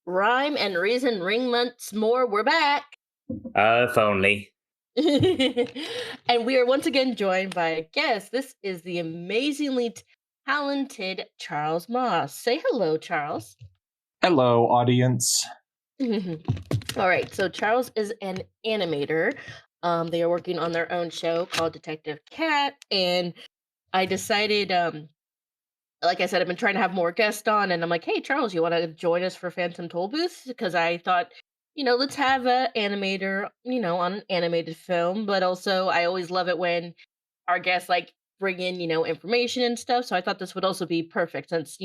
Rhyme and reason ring months more. We're back. If only. And we are once again joined by a guest. This is the amazingly talented Charles Moss. Say hello, Charles. Hello, audience. All right, so Charles is an animator. They are working on their own show called Detective Cat, and I decided, like I said, I've been trying to have more guests on, and I'm like, hey, Charles, you want to join us for Phantom Tollbooth? Because I thought, let's have an animator, on an animated film, but also I always love it when our guests like bring in, information and stuff. So I thought this would also be perfect since,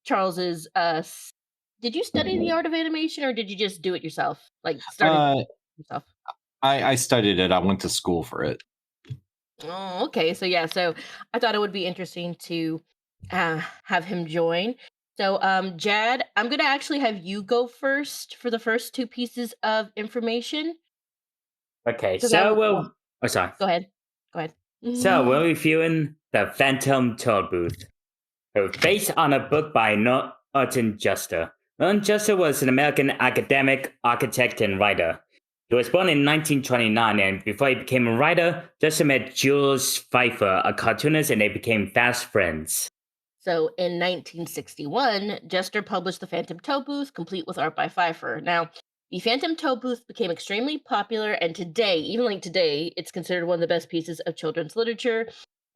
Charles is did you study the art of animation or did you just do it yourself? Like started yourself? I studied it. I went to school for it. Oh, okay. So yeah, so I thought it would be interesting to have him join. So Jad, I'm gonna actually have you go first for the first two pieces of information. Okay, 'Cause so I'm- we'll. Oh, sorry. Go ahead. Go ahead. So we're reviewing the Phantom Tollbooth. It was based on a book by Norton Juster. Norton Juster was an American academic, architect, and writer. He was born in 1929, and before he became a writer, Juster met Jules Pfeiffer, a cartoonist, and they became fast friends. So in 1961, Jester published The Phantom Tollbooth, complete with art by Pfeiffer. Now, the Phantom Tollbooth became extremely popular, and today, even like today, it's considered one of the best pieces of children's literature.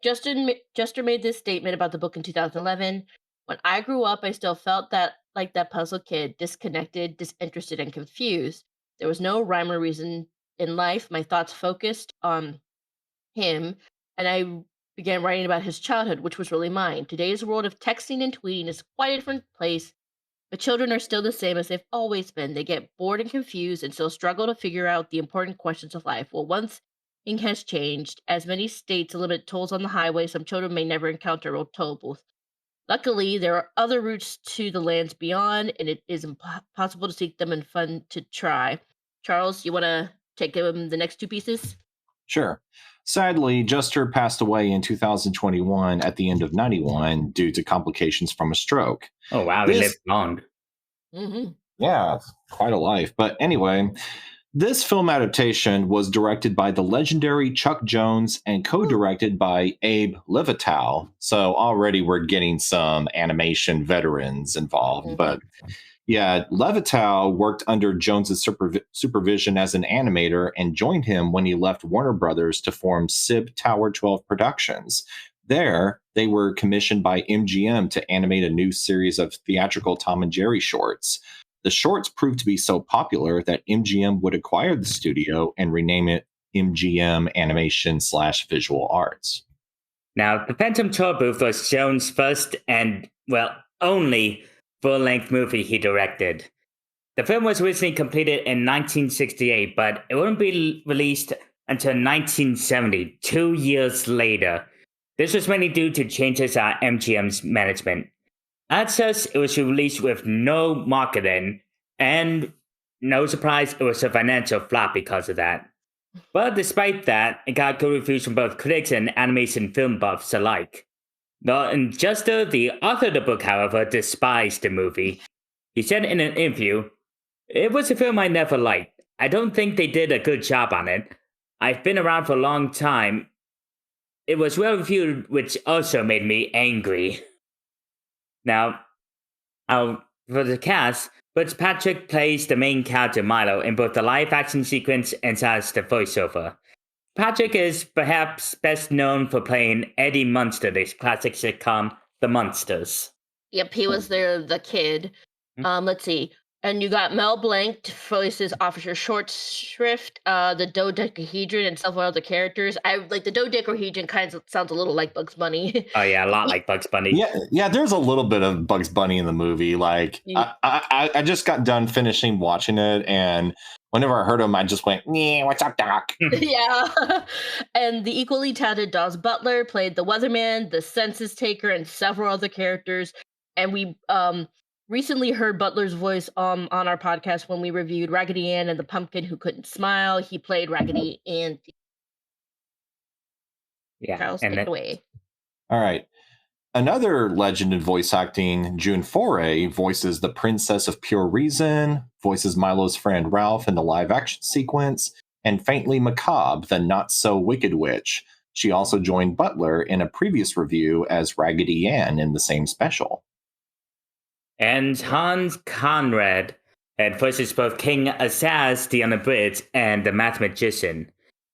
Jester made this statement about the book in 2011. When I grew up, I still felt that like that puzzle kid, disconnected, disinterested, and confused. There was no rhyme or reason in life. My thoughts focused on him, and I began writing about his childhood, which was really mine. Today's world of texting and tweeting is quite a different place, but children are still the same as they've always been. They get bored and confused and still struggle to figure out the important questions of life. Well, once thing has changed, as many states limit tolls on the highway, some children may never encounter a toll booth. Luckily, there are other routes to the lands beyond, and it is impossible to seek them and fun to try. Charles, you want to take him the next two pieces? Sure. Sadly, Juster passed away in 2021 at the end of 91 due to complications from a stroke. Oh, wow, he lived long. Mm-hmm. Yeah, quite a life. But anyway, this film adaptation was directed by the legendary Chuck Jones and co-directed by Abe Levitow. So already we're getting some animation veterans involved. But yeah, Levitow worked under Jones's supervision as an animator and joined him when he left Warner Brothers to form Sib Tower 12 Productions. There, they were commissioned by MGM to animate a new series of theatrical Tom and Jerry shorts. The shorts proved to be so popular that MGM would acquire the studio and rename it MGM Animation / Visual Arts. Now, The Phantom Tollbooth was Jones' first and, well, only full-length movie he directed. The film was originally completed in 1968, but it wouldn't be released until 1970, 2 years later. This was mainly due to changes at MGM's management. At such, it was released with no marketing, and no surprise, it was a financial flop because of that. But despite that, it got good reviews from both critics and animation film buffs alike. Norton Juster, the author of the book, however, despised the movie. He said in an interview, "It was a film I never liked. I don't think they did a good job on it. I've been around for a long time. It was well reviewed, which also made me angry." Now, for the cast, Fitzpatrick plays the main character Milo in both the live-action sequence and as the voiceover. Patrick is perhaps best known for playing Eddie Munster, this classic sitcom, The Munsters. Yep, he was the kid. Let's see. And you got Mel Blanc voices Officer Short Shrift, the dodecahedron, and several other characters. I like the dodecahedron kind of sounds a little like Bugs Bunny. Oh yeah, a lot like Bugs Bunny. Yeah. There's a little bit of Bugs Bunny in the movie. Like I just got done finishing watching it, and whenever I heard him, I just went, "Yeah, what's up, Doc?" Yeah. And the equally talented Dawes Butler played the weatherman, the census taker, and several other characters. And we recently heard Butler's voice on our podcast when we reviewed Raggedy Ann and the Pumpkin Who Couldn't Smile. He played Raggedy Ann. Yeah, Charles, take it away. All right. Another legend in voice acting, June Foray, voices the Princess of Pure Reason, voices Milo's friend Ralph in the live action sequence, and Faintly Macabre, the not so wicked witch. She also joined Butler in a previous review as Raggedy Ann in the same special. And Hans Conrad voices both King Azaz the Unabridged and the Mathematician.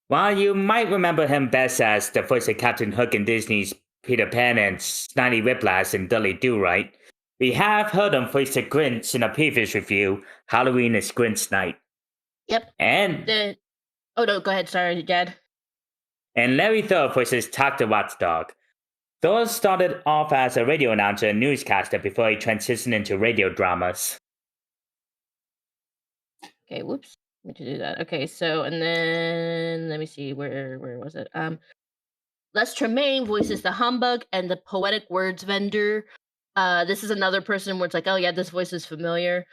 While you might remember him best as the voice of Captain Hook in Disney's Peter Pan and Snidey Whiplash and Dudley Do-Right, we have heard him voice the Grinch in a previous review, Halloween is Grinch Night. Yep. And oh no, go ahead. Sorry, Dad. And Larry Thor voices Tuck the Watchdog. Thor started off as a radio announcer and newscaster before he transitioned into radio dramas. Okay, whoops. Let me do that. Okay, so and then let me see where was it? Les Tremaine voices the humbug and the poetic words vendor. This is another person where it's like, oh yeah, this voice is familiar.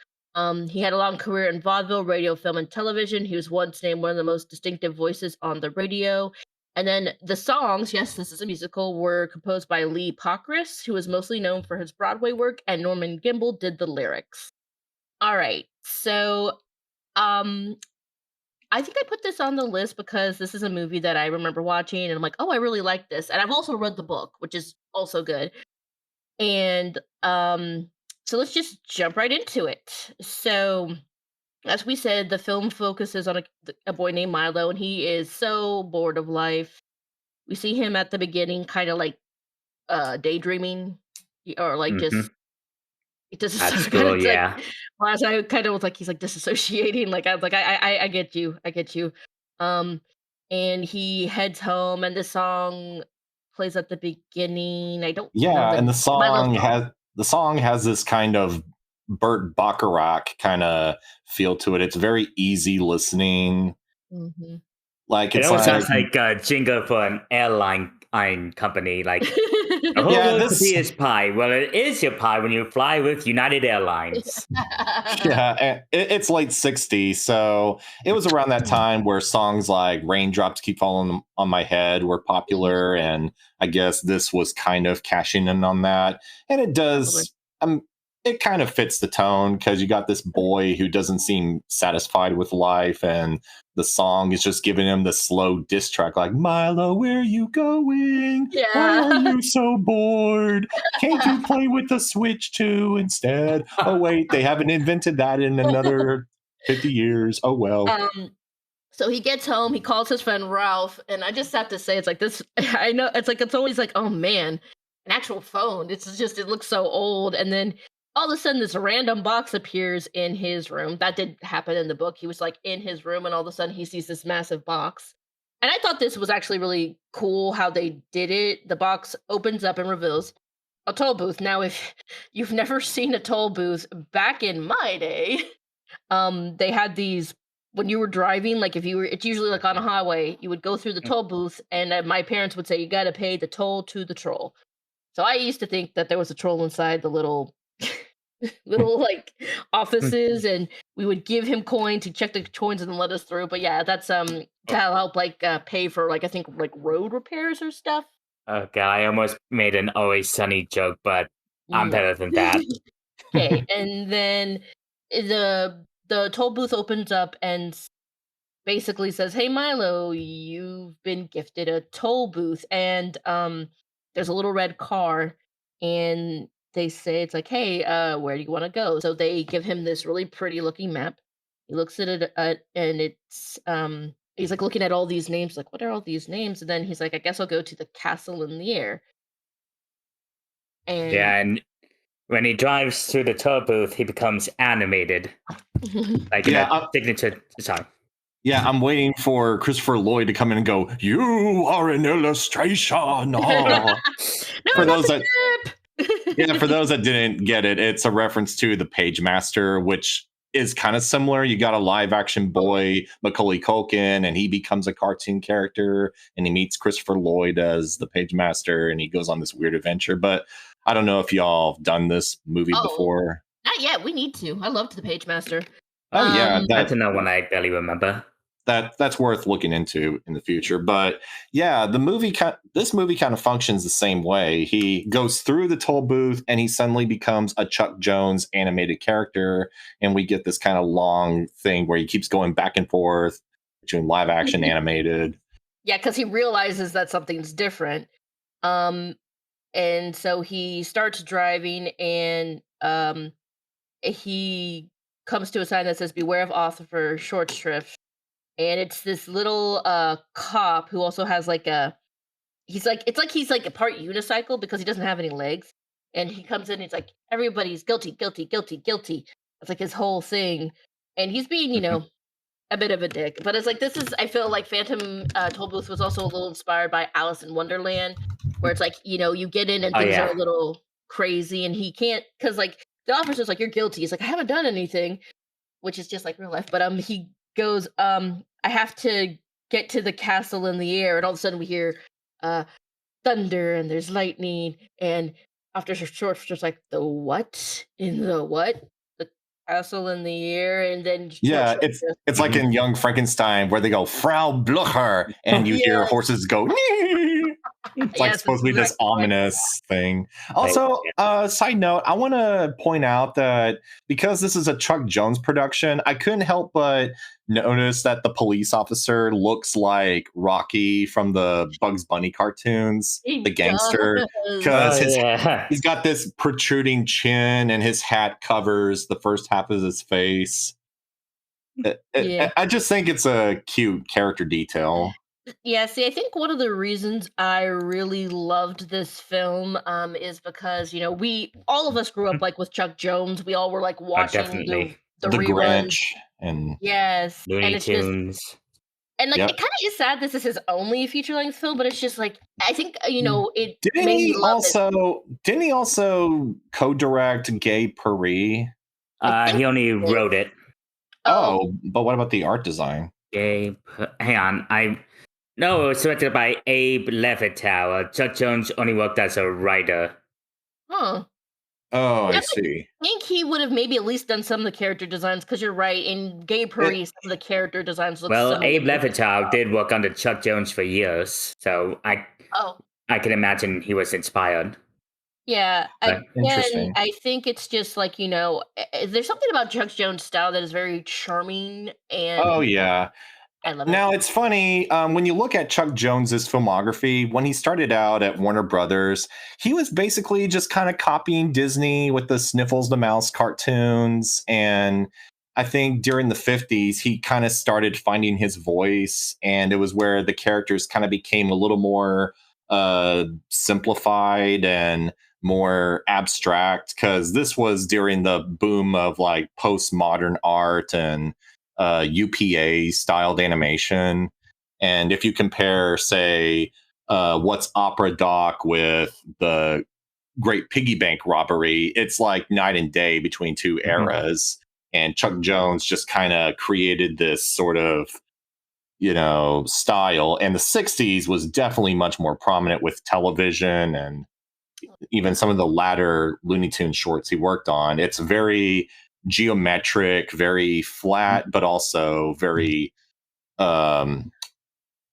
He had a long career in vaudeville, radio, film, and television. He was once named one of the most distinctive voices on the radio. And then the songs, yes, this is a musical, were composed by Lee Pockris, who is mostly known for his Broadway work, and Norman Gimbel did the lyrics. All right, so I think I put this on the list because this is a movie that I remember watching, and I'm like, oh, I really like this. And I've also read the book, which is also good. And so let's just jump right into it. So, as we said, the film focuses on a boy named Milo, and he is so bored of life. We see him at the beginning, kind of like daydreaming, or like just it doesn't At kind school, of yeah. like. Whereas I kind of was like, he's like disassociating. Like I was like, I get you, I get you. Um, and he heads home, and the song plays at the beginning. I don't know Yeah, and the Milo song has this kind of Burt Bacharach kind of feel to it. It's very easy listening. hmm Like It it's almost like sounds like a jingle for an airline company. Like, the whole yeah, world this could be is pie. Well, it is your pie when you fly with United Airlines. yeah, and it's late '60s, so it was around that time where songs like "Raindrops Keep Falling on My Head" were popular, and I guess this was kind of cashing in on that. And it Probably. does, it kind of fits the tone because you got this boy who doesn't seem satisfied with life, and the song is just giving him the slow diss track, like "Milo, where are you going? Why are Yeah. you so bored? Can't you play with the Switch too instead? Oh wait, they haven't invented that in another 50 years. Oh well." So he gets home, he calls his friend Ralph, and I just have to say, it's like this. I know it's like it's always like, oh man, an actual phone. It's just it looks so old, and then all of a sudden this random box appears in his room. That did happen in the book. He was like in his room, and all of a sudden he sees this massive box. And I thought this was actually really cool how they did it. The box opens up and reveals a toll booth. Now, if you've never seen a toll booth, back in my day, they had these when you were driving, like if you were it's usually like on a highway, you would go through the toll booth, and my parents would say you got to pay the toll to the troll. So I used to think that there was a troll inside the little little like offices, and we would give him coins to check the coins and then let us through. But yeah, that's to help like pay for like I think like road repairs or stuff. Okay, I almost made an Always Sunny joke, but I'm No. better than that. Okay, and then the toll booth opens up and basically says, "Hey Milo, you've been gifted a toll booth." And there's a little red car, and they say it's like, "Hey, where do you want to go?" So they give him this really pretty looking map. He looks at it and it's he's like looking at all these names, like, "What are all these names?" And then he's like, "I guess I'll go to the castle in the air." Yeah, And and when he drives through the toll booth, he becomes animated, like in Yeah, a signature song. yeah, I'm waiting for Christopher Lloyd to come in and go, "You are an illustration." Oh. no, For not those the that ship. Yeah, for those that didn't get it, it's a reference to the Page Master, which is kind of similar. You got a live action boy, Macaulay Culkin, and he becomes a cartoon character, and he meets Christopher Lloyd as the Page Master, and he goes on this weird adventure. But I don't know if y'all have done this movie Oh, before. not yet. We need to. I loved the Page Master. Oh yeah, Um, That's another one I barely remember. that's worth looking into in the future. But yeah, this movie kind of functions the same way. He goes through the toll booth and he suddenly becomes a Chuck Jones animated character, and we get this kind of long thing where he keeps going back and forth between live action animated. Yeah, because he realizes that something's different. Um, and so he starts driving, and he comes to a sign that says "Beware of Officer Short Shrift," and it's this little cop who also has like a he's like a part unicycle because he doesn't have any legs, and he comes in and he's like, everybody's guilty, guilty, guilty, guilty. It's like his whole thing, and he's being Mhm. a bit of a dick. But it's like this is I feel like Phantom Tollbooth was also a little inspired by Alice in Wonderland, where it's like you get in and Oh things are a yeah. little crazy, and he can't because like the officer's like, you're guilty. He's like, I haven't done anything, which is just like real life. But he goes, I have to get to the castle in the air, and all of a sudden we hear uh thunder and there's lightning, and after short just like, the what in the what, the castle in the air, and then short Yeah, just it's like Mhm. in Young Frankenstein where they go Frau Blucher and you hear yes, horses go. "Nee." It's like yes, supposed that's to be this exactly what. ominous thing. Like, Also, side note, I want to point out that because this is a Chuck Jones production, I couldn't help but notice that the police officer looks like Rocky from the Bugs Bunny cartoons, the He gangster, does. because oh his yeah. he's got this protruding chin and his hat covers the first half of his face. Yeah. I just think it's a cute character detail. Yeah, see, I think one of the reasons I really loved this film is because, we all of us grew up like with Chuck Jones. We all were like Oh, watching the definitely. the The reruns. Grinch and Yes. And Looney it's just Tunes. and like it yep. kind of is sad this is his only feature length film, but it's just like I think it Didn't made me he love his also didn't he also co-direct Gay Paris? I think He only he did. wrote it. Oh, Oh, but what about the art design? Gabe. Hang on. No, it was directed by Abe Levital. Chuck Jones only worked as a writer. huh. Oh, I I definitely see. think he would have maybe at least done some of the character designs because you're right. In Gay It, Paris, some of the character designs look Well, similar Abe to his Levital style. did work under Chuck Jones for years, so Oh, I can imagine he was inspired. yeah. But Again, interesting. I think it's just like, there's something about Chuck Jones' style that is very charming, Oh and yeah. I love it. Now it's funny when you look at Chuck Jones's filmography. When he started out at Warner Brothers, he was basically just kind of copying Disney with the Sniffles the Mouse cartoons. And I think during the 50s, he kind of started finding his voice, and it was where the characters kind of became a little more simplified and more abstract. Because this was during the boom of like postmodern art and UPA styled animation. And if you compare, say, what's Opera Doc with the Great Piggy Bank Robbery, it's like night and day between two mhm. eras. And Chuck Jones just kind of created this sort of, style. And the 60s was definitely much more prominent with television and even some of the latter Looney Tunes shorts he worked on. It's very geometric, very flat, but also very um,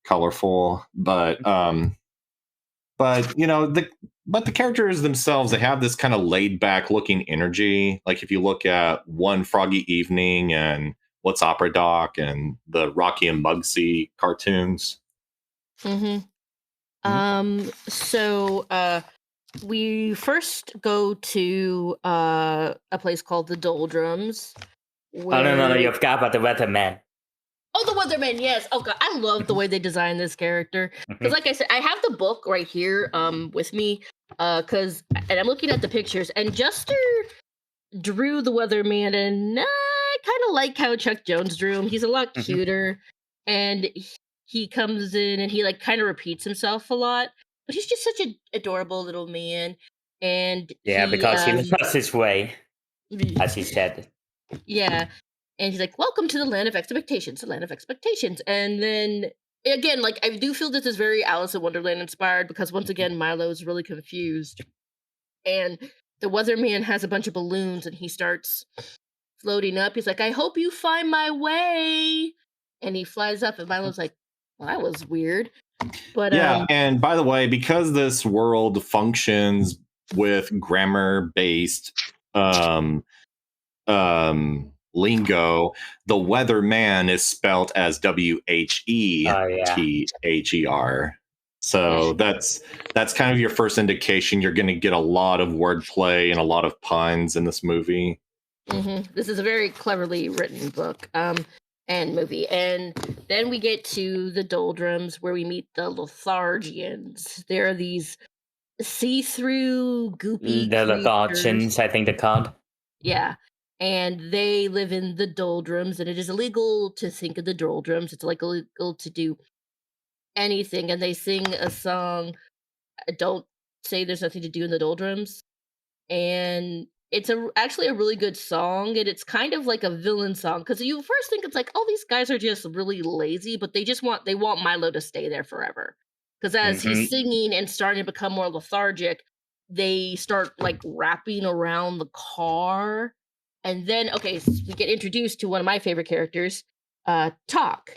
colorful. But the characters themselves, they have this kind of laid back looking energy. Like if you look at One Froggy Evening and What's Opera Doc and the Rocky and Mugsy cartoons. Hmm. Mhm. So we first go to a place called the Doldrums, Oh no, no, no! where You forgot about the Weatherman. oh, the Weatherman, yes. Oh god, I love the Mhm, way they designed this character. Because, mhm, like I said, I have the book right here, with me. Cause, and I'm looking at the pictures, and Juster drew the Weatherman, and I kind of like how Chuck Jones drew him. He's a lot mhm. cuter, and he comes in and he like kind of repeats himself a lot, but he's just such an adorable little man. And Yeah, he, because he lost his way, as he said. yeah. And he's like, "Welcome to the land of expectations, the land of expectations." And then again, like I do feel this is very Alice in Wonderland inspired because once again, Milo's really confused. And the weatherman has a bunch of balloons and he starts floating up. He's like, "I hope you find my way." and he flies up, and Milo's like, "Well, that was weird." But Yeah, and by the way, because this world functions with grammar-based um, lingo, the weatherman is spelt as Oh yeah. WHETHER. So yeah. that's kind of your first indication you're going to get a lot of wordplay and a lot of puns in this movie. This is a very cleverly written book and movie. And then we get to the doldrums where we meet the Lethargians. There are these see-through, goopy The creatures. Lithargians, I think they're called. Yeah. And they live in the doldrums, and it is illegal to think of the doldrums. It's like illegal to do anything. And they sing a song, Don't Say There's Nothing to Do in the Doldrums. And it's actually a really good song, and it's kind of like a villain song because you first think it's like, oh, these guys are just really lazy, but they want Milo to stay there forever. Because as he's Hmm. singing and starting to become more lethargic, they start like wrapping around the car, and then okay, we get introduced to one of my favorite characters, Talk.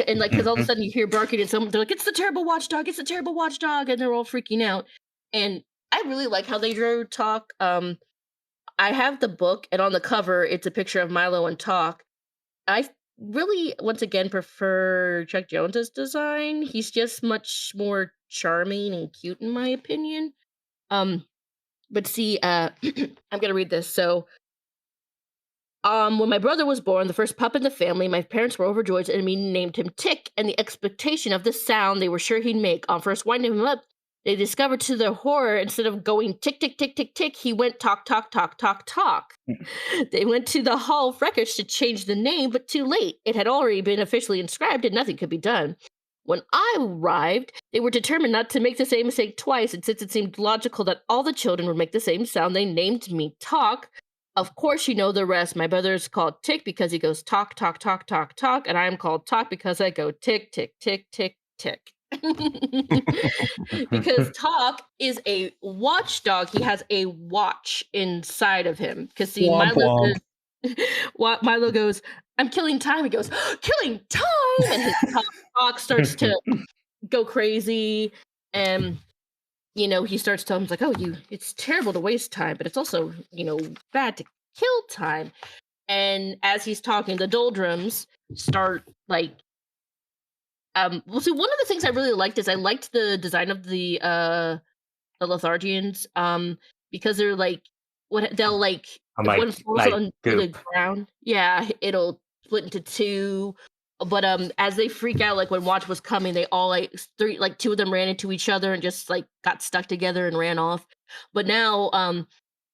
And like, because all of a Mhm. sudden you hear barking, and someone they're like, "It's the terrible watchdog! It's the terrible watchdog!" And they're all freaking out. And I really like how they drew Talk. I have the book, and on the cover, it's a picture of Milo and Talk. I really, once again, prefer Chuck Jones's design. He's just much more charming and cute, in my opinion. Um, but see, I'm gonna read this. So, when my brother was born, the first pup in the family, my parents were overjoyed and we named him Tick, and the expectation of the sound they were sure he'd make. On first winding him up, they discovered to their horror, instead of going tick, tick, tick, tick, tick, he went talk, talk, talk, talk, talk. They went to the Hall of Records to change the name, but too late. It had already been officially inscribed and nothing could be done. When I arrived, they were determined not to make the same mistake twice, and since it seemed logical that all the children would make the same sound, they named me Talk. Of course, you know the rest. My brother is called Tick because he goes talk, talk, talk, talk, talk, and I am called Talk because I go tick, tick, tick, tick, tick. Because Talk is a watchdog. He has a watch inside of him. Because see, Womp Milo womp. says, Milo goes, "I'm killing time." He goes, "Killing time," and his talk starts to go crazy, and he starts telling him like, "Oh, it's terrible to waste time, but it's also, bad to kill time." And as he's talking, the doldrums start like, well, see, one of the things I really liked is I liked the design of the Lethargians, because they're like, what they'll like, I'm if one falls like onto the goop. ground, yeah, it'll split into two. But as they freak out, like when Watch was coming, they all like three, like two of them ran into each other and just like got stuck together and ran off. But now,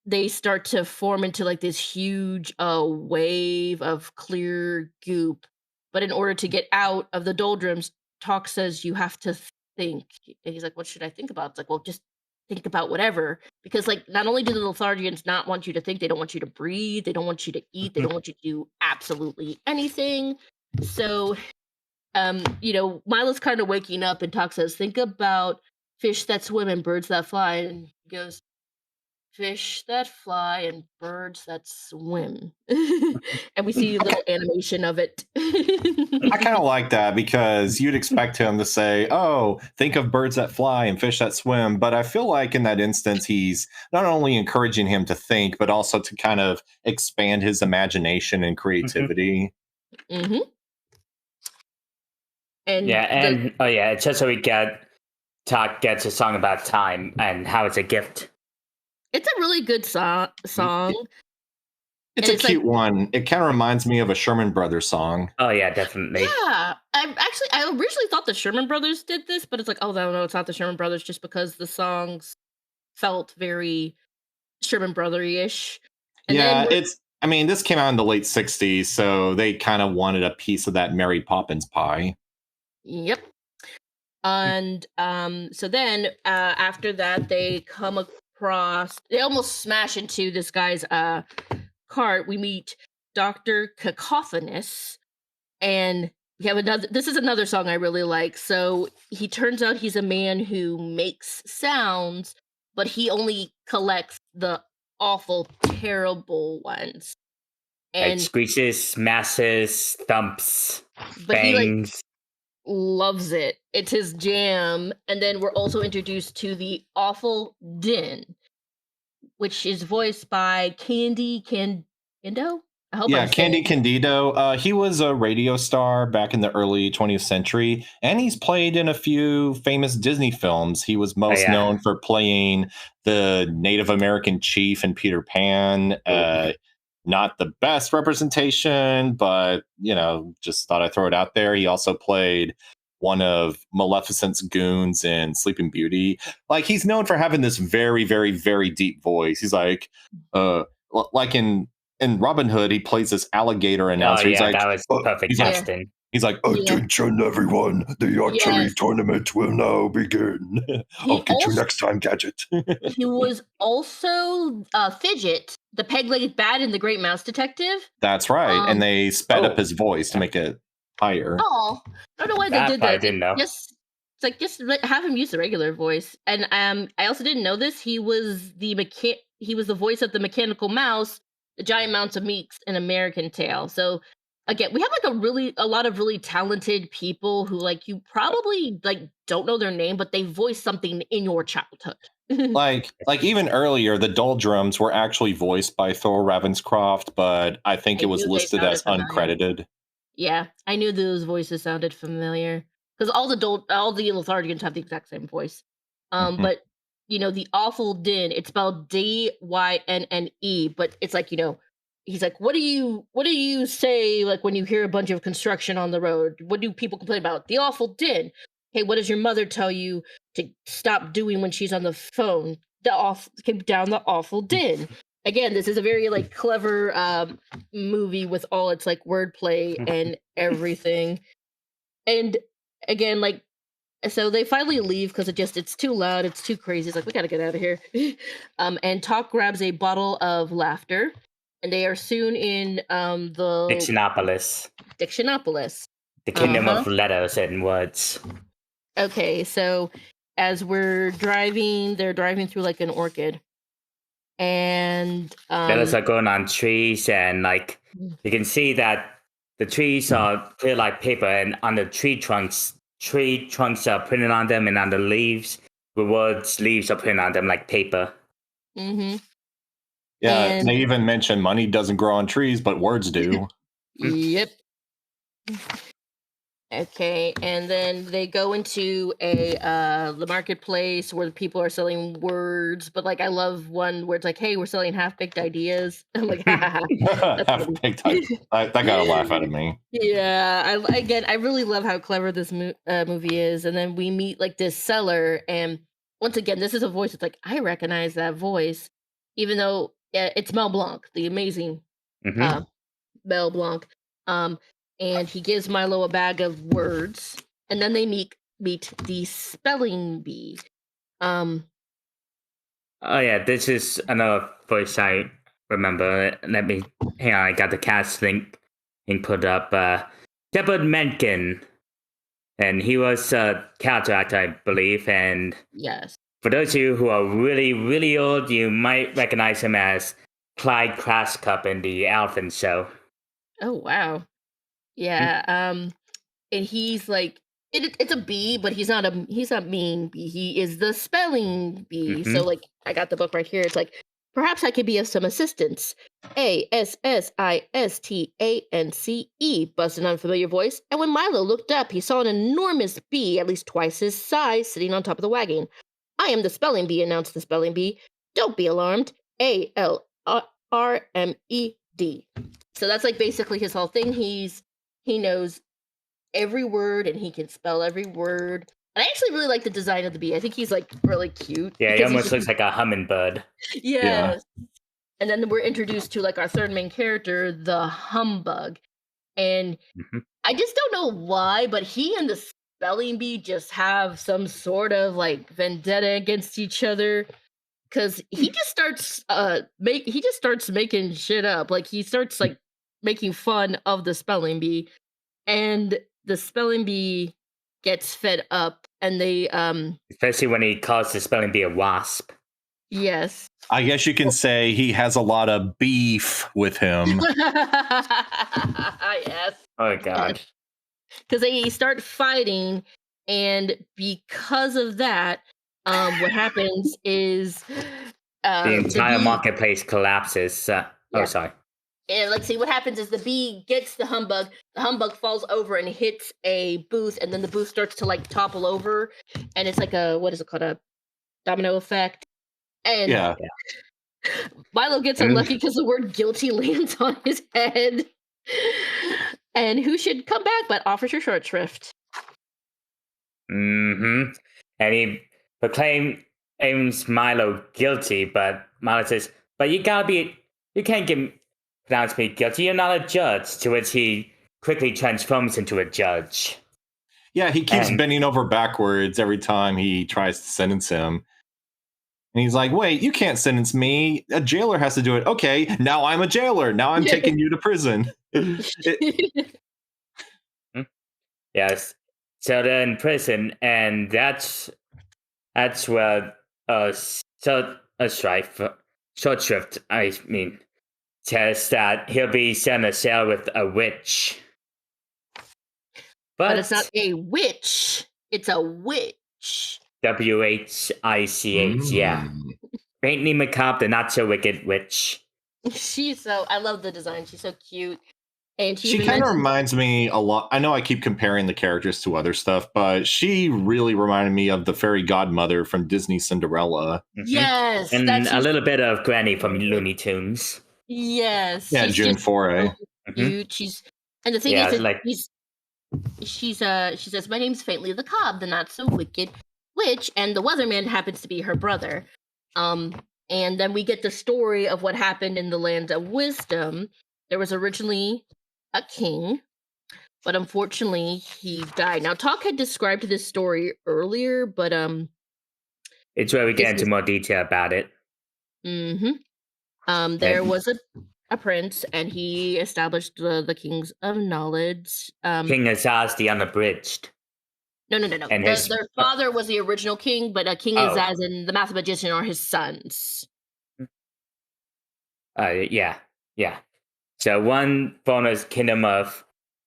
they start to form into like this huge wave of clear goop. But in order to get out of the doldrums, Talk says you have to think. And he's like, "What should I think about?" It's like, "Well, just think about whatever." Because like not only do the Lethargians not want you to think, they don't want you to breathe, they don't want you to eat, they don't want you to do absolutely anything. So Milo's kind of waking up, and Talk says, "Think about fish that swim and birds that fly." And he goes, "Fish that fly and birds that swim." And we see a little animation of it. I kind of like that because you'd expect him to say, "Oh, think of birds that fly and fish that swim." But I feel like in that instance, he's not only encouraging him to think, but also to kind of expand his imagination and Mhm. creativity. Hmm. Yeah, And and oh yeah, it's just so we get Talk gets a song about time and how it's a gift. it's a really good song, It's and a it's like, cute one. It kind of reminds me of a Sherman Brothers song. Oh yeah, definitely. yeah. I originally thought the Sherman Brothers did this, but it's like, oh no, it's not the Sherman Brothers, just because the songs felt very Sherman Brother-ish. And then Yeah, I mean, this came out in the late 60s, so they kind of wanted a piece of that Mary Poppins pie. yep. And so then after that they come across, they almost smash into this guy's cart. We meet Dr. Cacophonous, and we have another, this is another song I really like. So he turns out he's a man who makes sounds, but he only collects the awful, terrible ones. Like And squeezes, smashes, thumps, but he like bangs. loves it. It's his jam. And then we're also introduced to the awful Din, which is voiced by Candido. I hope Yeah, I'm Candy saying. Candido. He was a radio star back in the early 20th century, and he's played in a few famous Disney films. He was Oh most yeah. known for playing the Native American chief in Peter Pan. Not the best representation, but just thought I'd throw it out there. He also played one of Maleficent's goons in Sleeping Beauty. Like, he's known for having this very, very, very deep voice. He's like, like in Robin Hood, he plays this alligator Oh announcer. yeah, that was perfect He's like, Yeah. casting. he's like, Yeah. attention, everyone! The archery Yes. tournament will now begin. I'll He get you also next time, Gadget. he was also Fidget, the peg-legged bat in The Great Mouse Detective. That's right. And they sped up Oh, his voice to make it higher. Oh, I don't know why they that did part I that. didn't know. Just have him use the regular voice. And I also didn't know this. He was the voice of the mechanical mouse, the giant mouse of Meeks in American Tail. So again, we have like a lot of really talented people who like you probably like don't know their name, but they voiced something in your childhood. Like even earlier, the Doldrums were actually voiced by Thor Ravenscroft, but I think I it was knew they listed sounded as familiar. uncredited. Yeah, I knew those voices sounded familiar because all the Lothardians have the exact same voice. Mhm. But the awful Din, it's spelled Dynne, but it's like he's like, what do you say like when you hear a bunch of construction on the road? What do people complain about? The awful Din. Hey, what does your mother tell you to stop doing when she's on the phone? Keep down the awful Din. Again, this is a very like clever movie with all its like wordplay and everything. And again, like so they finally leave because it's too loud, it's too crazy. It's like we gotta get out of here. And Talk grabs a bottle of laughter, and they are soon in the Dixonopolis, Dictionopolis. the kingdom Uh-huh. of letters and words. Okay, so as they're driving through like an orchid. And Letters are growing on trees, and like you can see that the trees are clear like paper, and on the tree trunks are printed on them, and on the leaves are printed on them like paper. mm-hmm. Yeah, And they even mention money doesn't grow on trees, but words do. yep. Okay, and then they go into the marketplace where the people are selling words, but like I love one where it's like, "Hey, we're selling half-baked ideas." I'm like, "Ha ha ha." That's Have funny. big time. That got a laugh out of me. Yeah, I really love how clever this movie is, and then we meet like this seller, and once again, this is a voice. It's like I recognize that voice, even though it's Mel Blanc, the amazing uh, Mm-hmm. Mel Blanc. Um, and he gives Milo a bag of words, and then they meet the spelling bee. Um, Oh yeah, this is another voice I remember. Let me hang on. I got the cast link put up. Shepard Menken, and he was a character actor, I believe. And yes. for those of you who are really, really old, you might recognize him as Clyde Craskcup in the Elephant Show. Oh wow. Yeah. And he's like, it's a bee, but he's not mean bee. He is the spelling bee. Mm-hmm. So like, I got the book right here. It's like, perhaps I could be of some assistance. ASSISTANCE, buzzed an unfamiliar voice. And when Milo looked up, he saw an enormous bee, at least twice his size, sitting on top of the wagon. I am the spelling bee, announced the spelling bee. Don't be alarmed. ALRMED. So that's like basically his whole thing. He knows every word and he can spell every word. And I actually really like the design of the bee. I think he's like really cute. Yeah, he because almost looks like a hummingbird. yes. And then we're introduced to like our third main character, the humbug. And Mm-hmm. I just don't know why, but he and the spelling bee just have some sort of like vendetta against each other. Cause he just starts making shit up. Like he starts like making fun of the spelling bee. And the spelling bee gets fed up and they Especially when he calls the spelling bee a wasp. Yes. I guess you can say he has a lot of beef with him. Yes. Oh God. Because they start fighting, and because of that, what happens is The the entire bee. marketplace collapses. Oh, Yeah. sorry. And let's see what happens is the bee gets the humbug. The humbug falls over and hits a booth, and then the booth starts to like topple over, and it's like a what is it called, a domino effect. And Yeah. Milo gets And unlucky because the word guilty lands on his head. And who should come back but Officer Short Shrift? and he proclaims Milo guilty, but Milo says, "But you can't pronounce me guilty. You're not a judge." To which he quickly transforms into a judge. Yeah, he keeps And bending over backwards every time he tries to sentence him. And he's like, wait, you can't sentence me. A jailer has to do it. Okay, now I'm a jailer. Now I'm taking you to prison. yes, so they're in prison, and that's where short shrift, I mean, says that he'll be sent to cell with a witch. But it's not But a witch, it's a witch. WHICH, yeah. Faintly macabre, the not so wicked witch. She's so, I love the design. She's so cute. And she She even kind of mentions, reminds me a lot. I know I keep comparing the characters to other stuff, but she really reminded me of the fairy godmother from Disney Cinderella. yes, And that's a little bit of Granny from Looney Tunes. yes, Yeah, she's June just so Foray. cute. She's, and the thing Yeah, is that like she says, "My name's Faintly the Cobb, the not so wicked witch," and the Weatherman happens to be her brother. Um, and then we get the story of what happened in the Land of Wisdom. There was originally a king, but unfortunately he died. Now, Talk had described this story earlier, but it's where we this get into is more detail about it. there And was a prince, and he established the kings of knowledge. King Azaz the Unabridged. No. And his Their father was the original king, but King oh, Azaz and the Math Magician are his sons. yeah. So one from the kingdom of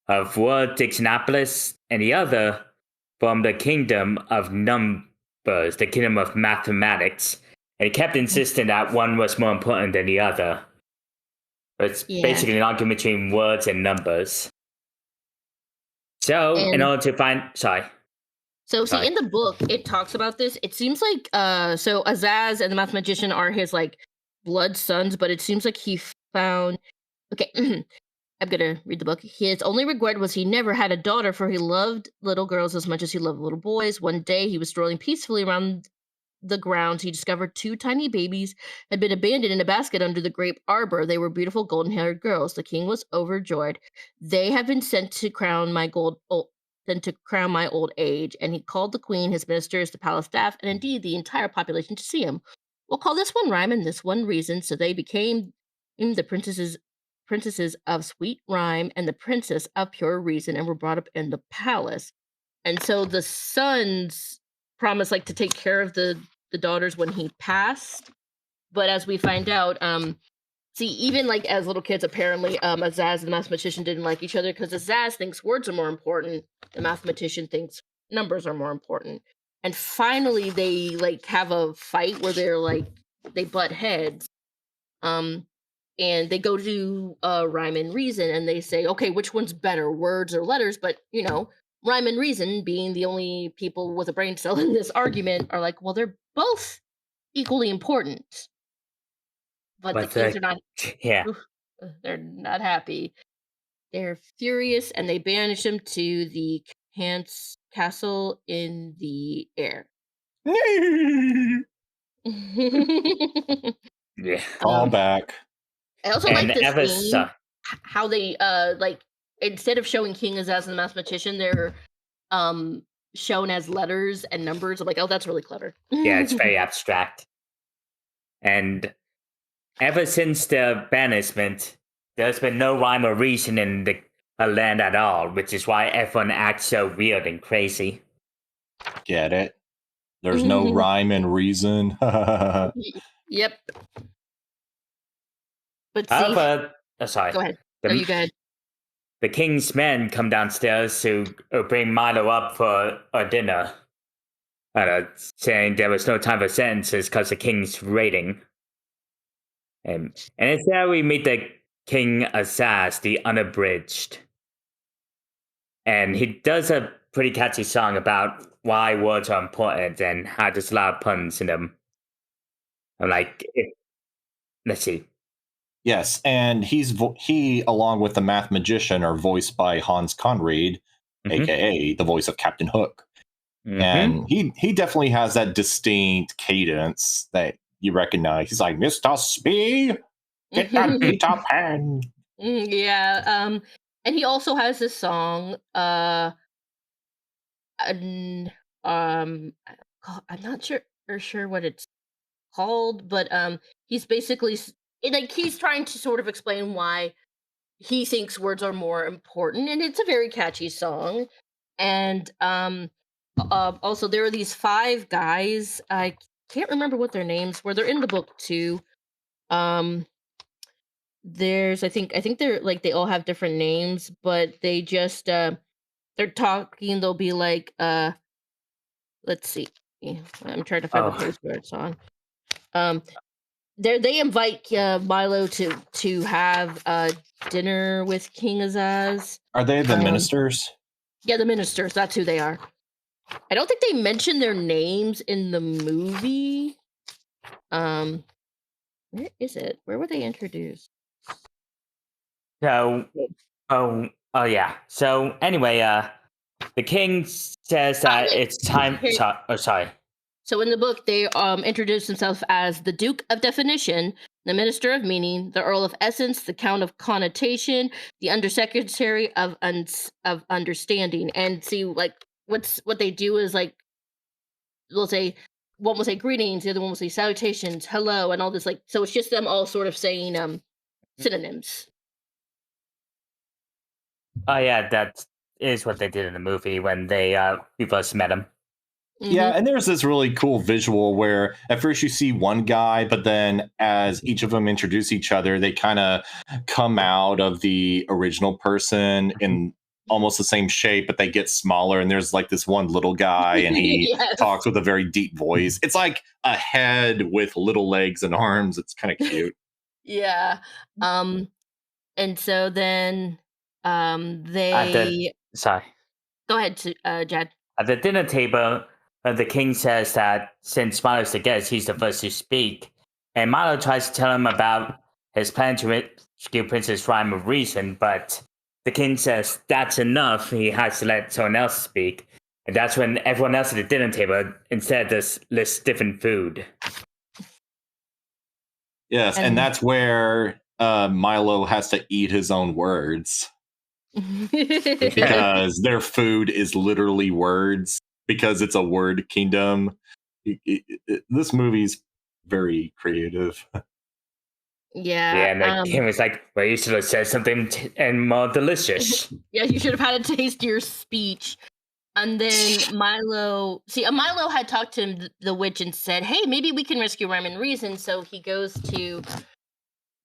World Dixonopolis, and the other from the kingdom of numbers, the kingdom of mathematics. And he kept insisting that one was more important than the other. It's Yeah. basically an argument between words and numbers. So, in And order to find, sorry. so see, Sorry. in the book, it talks about this. It seems like so Azaz and the Math Magician are his like blood sons, but it seems like he found, okay, I'm gonna read the book. His only regret was he never had a daughter, for he loved little girls as much as he loved little boys. One day he was strolling peacefully around the grounds. He discovered two tiny babies had been abandoned in a basket under the grape arbor. They were beautiful golden-haired girls. The king was overjoyed. They have been sent to crown my old age. And he called the queen, his ministers, the palace staff, and indeed the entire population to see him. We'll call this one Rhyme and this one Reason. So they became the princesses of sweet rhyme and the princess of pure reason, and were brought up in the palace. And so the sons promised like to take care of the daughters when he passed. But as we find out, see, even like as little kids, apparently, Azaz and the mathematician didn't like each other because Azaz thinks words are more important. The mathematician thinks numbers are more important. And finally, they like have a fight where they butt heads. And they go to Rhyme and Reason, and they say, okay, which one's better, words or letters? But Rhyme and Reason, being the only people with a brain cell in this argument, are like, well, they're both equally important. But the kings are not. Yeah. Oof, they're not happy. They're furious, and they banish him to the castle in the air. Yeah. Call back. I also And like this ever scene, how they like instead of showing King Azaz and the mathematician, they're shown as letters and numbers. I'm like, oh, that's really clever. yeah, it's very abstract. And ever since the banishment, there's been no rhyme or reason in the land at all, which is why everyone acts so weird and crazy. Get it? There's no rhyme and reason. Yep. But see, However, sorry, go ahead. No, the, you go ahead. the king's men come downstairs to bring Milo up for a dinner, saying there was no time for sentences because the king's raiding. And it's there we meet the King Azaz, the Unabridged. And he does a pretty catchy song about why words are important and how there's a lot of puns in them. I'm like, let's see. Yes, and he, along with the math magician, are voiced by Hans Conried, aka the voice of Captain Hook. And he definitely has that distinct cadence that you recognize. He's like, Mr. Spee, get that Peter Pan. Yeah. And he also has this song. And, I'm not sure what it's called, but he's basically he's trying to sort of explain why he thinks words are more important, and it's a very catchy song. And also there are these five guys. I can't remember what their names were. They're in the book too. Um, there's I think they're like they all have different names, but they just they're talking. They'll be like let's see. I'm trying to find the post where it's on. Um, they invite Milo to have dinner with King Azaz. Are they the ministers? Yeah, the ministers. That's who they are. I don't think they mention their names in the movie. Where is it? Where were they introduced? So, yeah. So anyway, the king says that it's time. Sorry. So in the book, they introduce themselves as the Duke of Definition, the Minister of Meaning, the Earl of Essence, the Count of Connotation, the Undersecretary of Understanding. And see, like what they do is like they'll say one will say greetings, the other one will say salutations, hello, and all this. Like so, it's just them all sort of saying synonyms. Oh yeah, that is what they did in the movie when we first met him. Yeah, and there's this really cool visual where at first you see one guy, but then as each of them introduce each other, they kind of come out of the original person in almost the same shape, but they get smaller. And there's like this one little guy, and he Yes. talks with a very deep voice. It's like a head with little legs and arms. It's kind of cute. Yeah. And so then they Sorry. go ahead, Jad. At the dinner table, the king says that since Milo's the guest, he's the first to speak. And Milo tries to tell him about his plan to rescue Princess Rhyme of Reason, but the king says that's enough. He has to let someone else speak. And that's when everyone else at the dinner table instead just lists different food. Yes, and that's where Milo has to eat his own words. Because their food is literally words, because it's a word kingdom. This movie's very creative. Yeah. And the king was like, well, you should have said something and more delicious. Yeah, you should have had a tastier speech. And then Milo had talked to him, the witch, and said, hey, maybe we can rescue Rhyme and Reason. So he goes to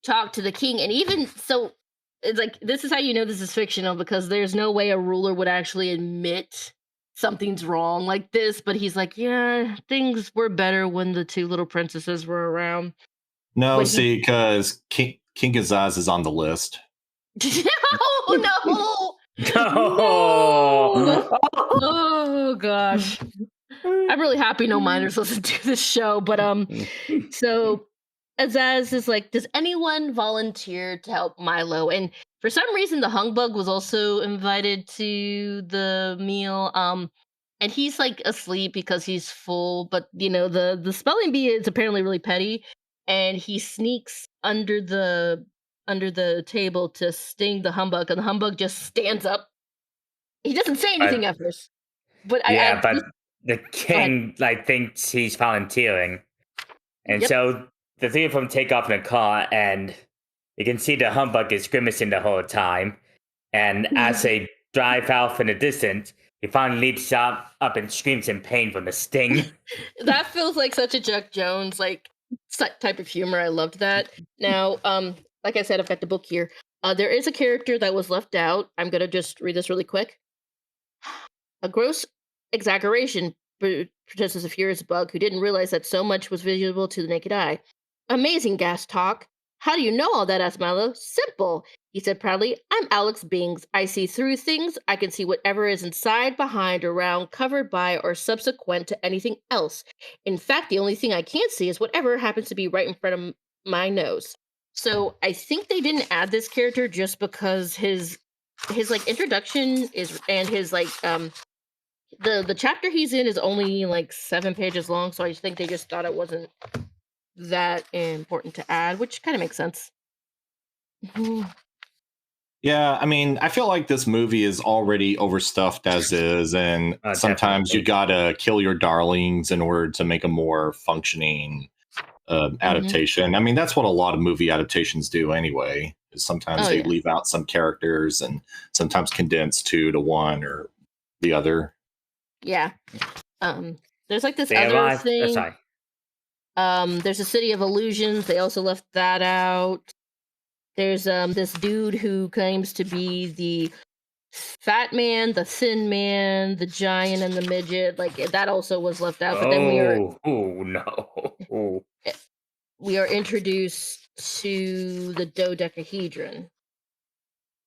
talk to the king. And even so, it's like, this is how you know this is fictional, because there's no way a ruler would actually admit something's wrong like this. But he's like, yeah, things were better when the two little princesses were around. No, see, because King Azaz is on the list. Oh, no! No! Oh gosh, I'm really happy no minors listen to this show. But so Azaz is like, does anyone volunteer to help Milo? And for some reason, the Hungbug was also invited to the meal. And he's like asleep because he's full. But you know, the spelling bee is apparently really petty, and he sneaks under the table to sting the Humbug, and the Humbug just stands up. He doesn't say anything at first, but but the king thinks he's volunteering, and so the three of them take off in a car, and you can see the Humbug is grimacing the whole time. And as they drive off in the distance, he finally leaps up and screams in pain from the sting. That feels like such a Chuck Jones type of humor. I loved that. Now, like I said, I've got the book here. There is a character that was left out. I'm gonna just read this really quick. A gross exaggeration, protested a furious bug who didn't realize that so much was visible to the naked eye. Amazing gas talk. How do you know all that? Asked Milo. Simple, he said proudly. I'm Alex Bings. I see through things. I can see whatever is inside, behind, around, covered by, or subsequent to anything else. In fact, the only thing I can't see is whatever happens to be right in front of my nose. So I think they didn't add this character just because his like introduction is and his like the chapter he's in is only like 7 pages long, so I think they just thought it wasn't that important to add, which kind of makes sense. Yeah, I mean, I feel like this movie is already overstuffed as is, and sometimes you gotta kill your darlings in order to make a more functioning adaptation. I mean, that's what a lot of movie adaptations do anyway. Is sometimes they leave out some characters and sometimes condense 2 to 1 or the other. Yeah. There's like this other thing. There's a City of Illusions. They also left that out. There's this dude who claims to be the fat man, the thin man, the giant, and the midget. Like that also was left out. But then we are introduced to the dodecahedron.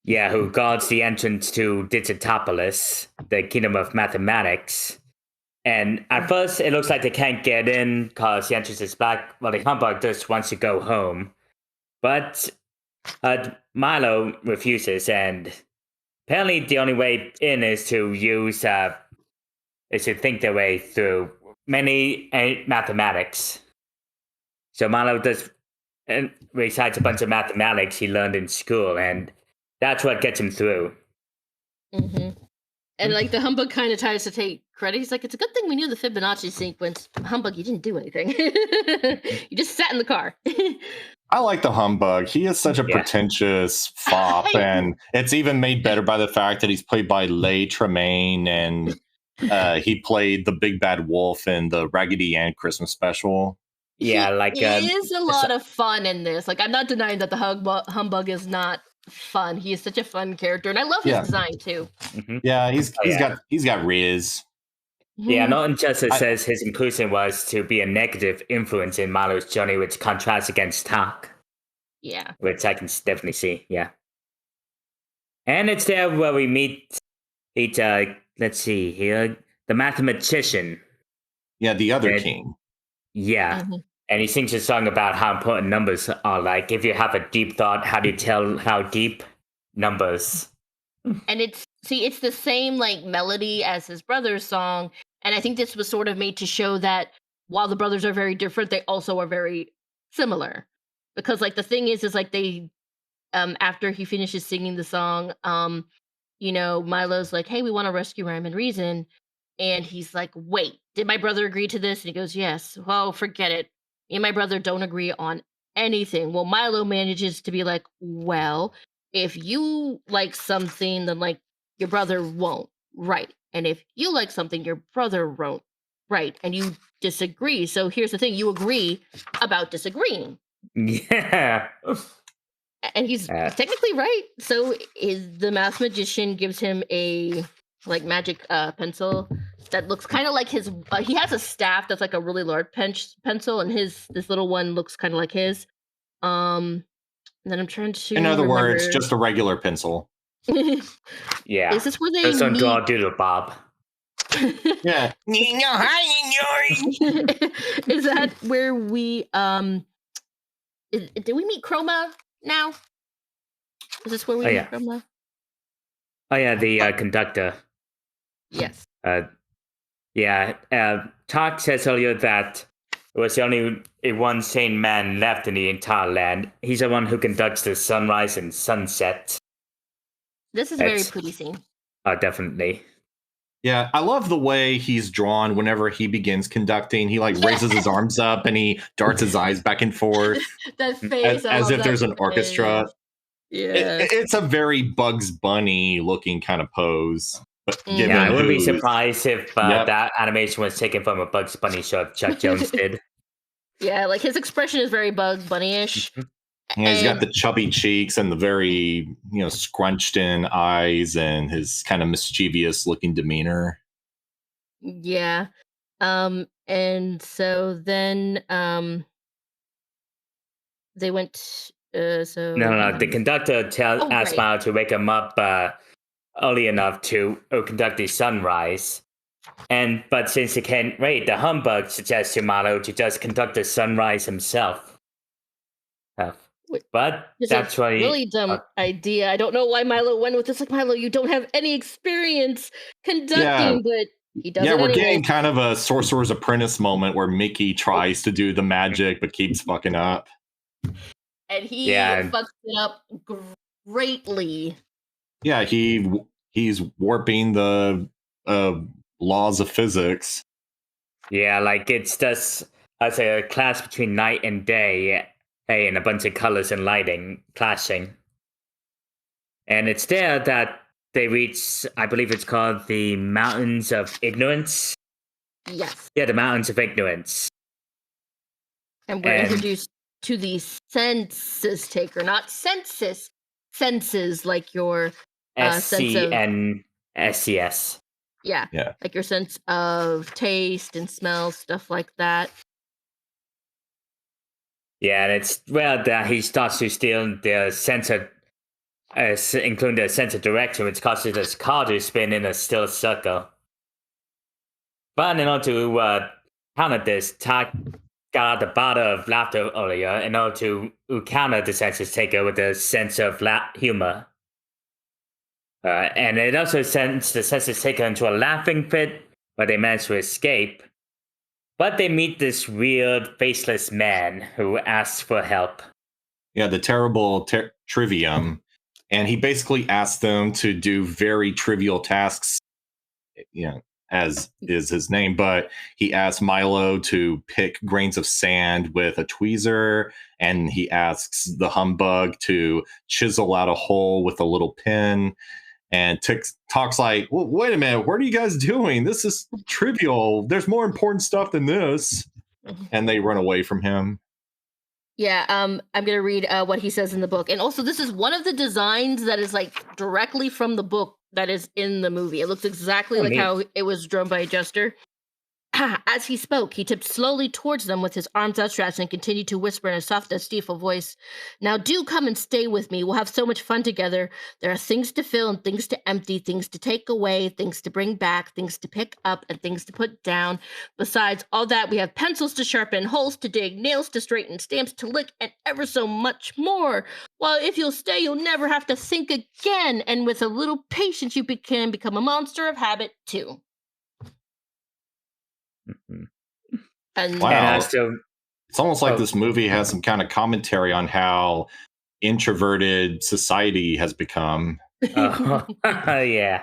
Yeah, who guards the entrance to Digitopolis, the kingdom of mathematics. And at first, it looks like they can't get in because the entrance is black. Well, the humbug just wants to go home. But Milo refuses, and apparently the only way in is to think their way through many mathematics. So Milo does recites a bunch of mathematics he learned in school, and that's what gets him through. Mm-hmm. And like the humbug kind of tries to take credit. He's like, it's a good thing we knew the Fibonacci sequence. Humbug, you didn't do anything. You just sat in the car. I like the humbug. He is such a pretentious fop, and it's even made better by the fact that he's played by Leigh Tremaine, and he played the big bad wolf in the Raggedy Ann Christmas special. Yeah, like he is a lot of fun in this. Like, I'm not denying that the humbug is not fun. He is such a fun character, and I love his design too. Mm-hmm. Yeah, he's got riz. Yeah, not just it says his inclusion was to be a negative influence in Milo's journey, which contrasts against Tak. Yeah, which I can definitely see. Yeah, and it's there where we meet. Let's see here, the mathematician. Yeah, the other king. Yeah. Mm-hmm. And he sings a song about how important numbers are. Like, if you have a deep thought, how do you tell how deep? Numbers. And it's the same like melody as his brother's song. And I think this was sort of made to show that while the brothers are very different, they also are very similar. Because like the thing is like they, after he finishes singing the song, Milo's like, hey, we want to rescue Rhyme and Reason. And he's like, wait, did my brother agree to this? And he goes, yes. Well, forget it. Me and my brother don't agree on anything. Well, Milo manages to be like, well, if you like something, then like your brother won't. Right. And if you like something, your brother won't. Right. And you disagree. So here's the thing. You agree about disagreeing. Yeah. And he's technically right. So the math magician gives him a like magic pencil that looks kind of like his. He has a staff that's like a really large pencil, and this little one looks kind of like his. And then I'm trying to. In other words, just a regular pencil. Yeah. Is this where they just don't draw doodle Bob? Yeah. Is that where we did we meet Chroma now? Is this where we meet Chroma? Oh yeah, the conductor. Yes. Tak says earlier that there was only one sane man left in the entire land. He's the one who conducts the sunrise and sunset. This is a very pretty scene. Definitely. Yeah, I love the way he's drawn whenever he begins conducting. He like raises his arms up and he darts his eyes back and forth. That face. As if there's an orchestra. Yeah. It's a very Bugs Bunny looking kind of pose. given Yeah, I wouldn't be who's. surprised if Yep. that animation was taken from a Bugs Bunny show Chuck Jones did. Yeah, like his expression is very Bug Bunny-ish. Yeah, he's got And the chubby cheeks and the very, scrunched in eyes and his kind of mischievous looking demeanor. yeah. And so then they went No, so no, I'm no. The having conductor oh asked right. Milo to wake him up early enough to conduct the sunrise. But since he can't wait, the humbug suggests to Milo to just conduct the sunrise himself. Uh, Wait, but it's a that's why really dumb idea. I don't know why Milo went with this. Like, Milo, you don't have any experience Yeah. conducting, but he does Yeah, it we're anyways. getting kind of a Sorcerer's Apprentice moment where Mickey tries to do the magic but keeps fucking up. And he yeah, fucks it up greatly. Yeah, he's warping the uh, laws of physics. yeah, like it's just as a clash between night and day, hey, and a bunch of colors and lighting clashing. And it's there that they reach, I believe it's called the Mountains of Ignorance. Yes. Yeah, the Mountains of Ignorance. And we're And introduced to the census taker, not census, senses, like your sense of SCNSCS. yeah, Yeah. like your sense of taste and smell, stuff like that. Yeah, and it's that he starts to steal the sensor, including the sensor direction, which causes his car to spin in a still circle. But in order to counter this, Tak got the bottle of laughter earlier in order to counter the census taker with a sense of humor. And it also sends the census taker into a laughing fit, where they manage to escape. But they meet this weird, faceless man who asks for help. Yeah, the terrible Trivium. And he basically asks them to do very trivial tasks, as is his name. But he asks Milo to pick grains of sand with a tweezer. And he asks the humbug to chisel out a hole with a little pin. And talks like, well, wait a minute, what are you guys doing? This is trivial. There's more important stuff than this. And they run away from him. Yeah, I'm gonna read what he says in the book, and also this is one of the designs that is like directly from the book that is in the movie. It looks exactly like neat. how it was drawn by a Jester. As he spoke, he tipped slowly towards them with his arms outstretched and continued to whisper in a soft and steeple voice. Now do come and stay with me. We'll have so much fun together. There are things to fill and things to empty, things to take away, things to bring back, things to pick up, and things to put down. Besides all that, we have pencils to sharpen, holes to dig, nails to straighten, stamps to lick, and ever so much more. Well, if you'll stay, you'll never have to think again. And with a little patience, you can become a monster of habit, too. Mm-hmm. And Wow. And it's almost like this movie has some kind of commentary on how introverted society has become. Yeah.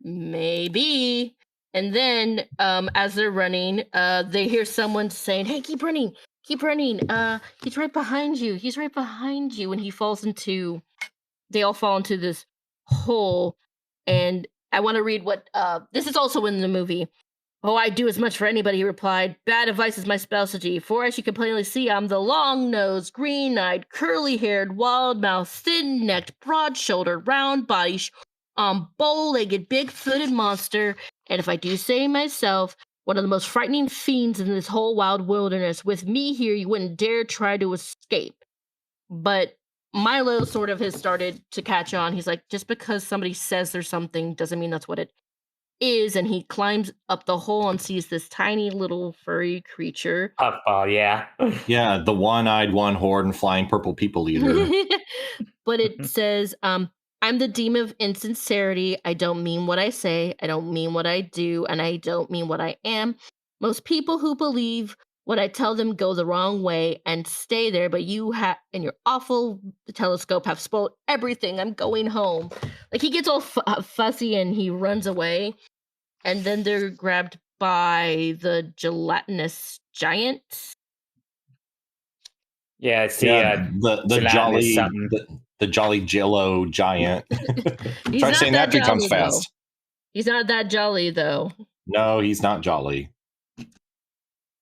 Maybe. And then as they're running, they hear someone saying, "Hey, keep running. Keep running. He's right behind you. He's right behind you." And they all fall into this hole. And I want to read what this is also in the movie. "Oh, I'd do as much for anybody," he replied. "Bad advice is my specialty, for as you can plainly see, I'm the long-nosed, green-eyed, curly-haired, wild-mouthed, thin-necked, broad-shouldered, round-bodied, bow-legged, big-footed monster, and if I do say myself, one of the most frightening fiends in this whole wild wilderness. With me here, you wouldn't dare try to escape." But Milo sort of has started to catch on. He's like, just because somebody says there's something doesn't mean that's what it is, and he climbs up the hole and sees this tiny little furry creature. Puffball, yeah. Yeah, the one-eyed, one-horned, and flying purple people eater. But it says, "I'm the demon of insincerity. I don't mean what I say. I don't mean what I do. And I don't mean what I am. Most people who believe what I tell them go the wrong way and stay there. But you and your awful telescope have spoiled everything. I'm going home." Like he gets all fussy and he runs away. And then they're grabbed by the gelatinous giant. Yeah, it's the jolly something. the jolly Jello giant. He's Try not saying that that 3 times jolly, though. fast. He's not that jolly though. No, he's not jolly.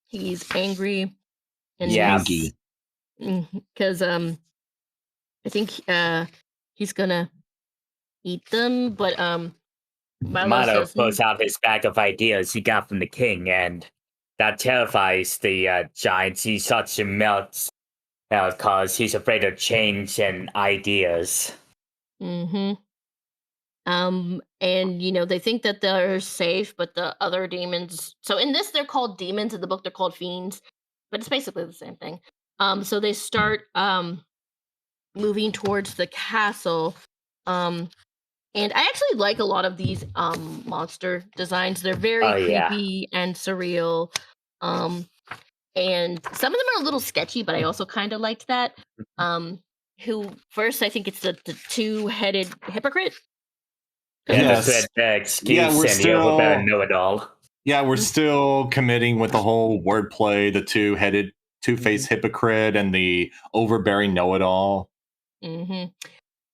He's angry and Yes. Hanky. because I think he's gonna eat them, but Milo Milo says, pulls out his bag of ideas he got from the king, and that terrifies the giants. He starts to melt because he's afraid of change and ideas. mm-hmm. And they think that they're safe, but the other demons. So in this, they're called demons. In the book, they're called fiends, but it's basically the same thing. So they start moving towards the castle. And I actually like a lot of these monster designs. They're very Oh yeah, creepy and surreal. Um, and some of them are a little sketchy, but I also kind of liked that. Who first? I think it's the two-headed hypocrite. yeah. The Yes. thread, the Yeah, excuse, we're and the overbearing still know-it-all. yeah, we're still committing with the whole wordplay, the two-headed, two-faced hypocrite, and the overbearing know-it-all. Mm-hmm.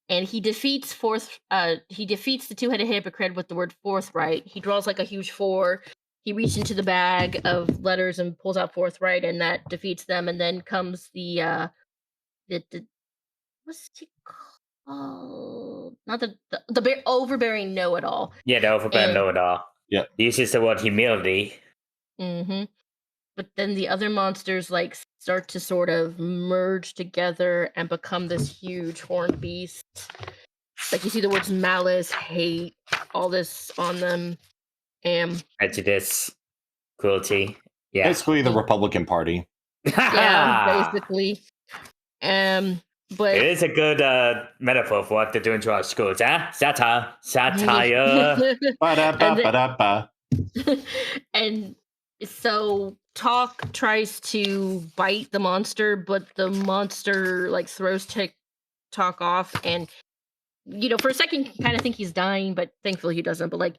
And he defeats the two-headed hypocrite with the word forthright. He draws like a huge four. He reaches into the bag of letters and pulls out forthright, and that defeats them. And then comes the what's he called? Not the overbearing know-it-all. Yeah, the overbearing And know-it-all. Yep. He uses the word humility. mm-hmm. But then the other monsters like start to sort of merge together and become this huge horned beast. Like you see the words malice, hate, all this on them. And Prejudice, cruelty. Yeah. Basically, the Republican Party. yeah, basically. Um, It but is a good metaphor for what they're doing to our schools, huh? Satire. Satire. and then, Ba-da-ba-ba-da-ba. and so Talk tries to bite the monster, but the monster like throws Talk off, and for a second you kind of think he's dying, but thankfully he doesn't. But like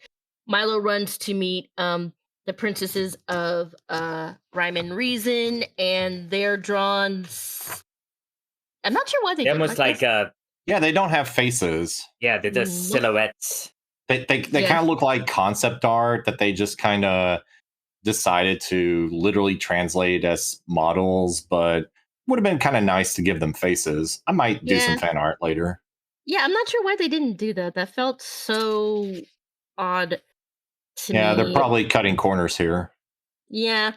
Milo runs to meet the princesses of Rhyme and Reason, and they're drawn. I'm not sure why they They're did almost like like this. Yeah, they don't have faces. yeah, they're just silhouettes. They Yeah. kind of look like concept art that they just kind of decided to literally translate as models, but would have been kind of nice to give them faces. I might do some Yeah. fan art later. Yeah, I'm not sure why they didn't do that. That felt so odd to Yeah, they're me. probably cutting corners here. Yeah.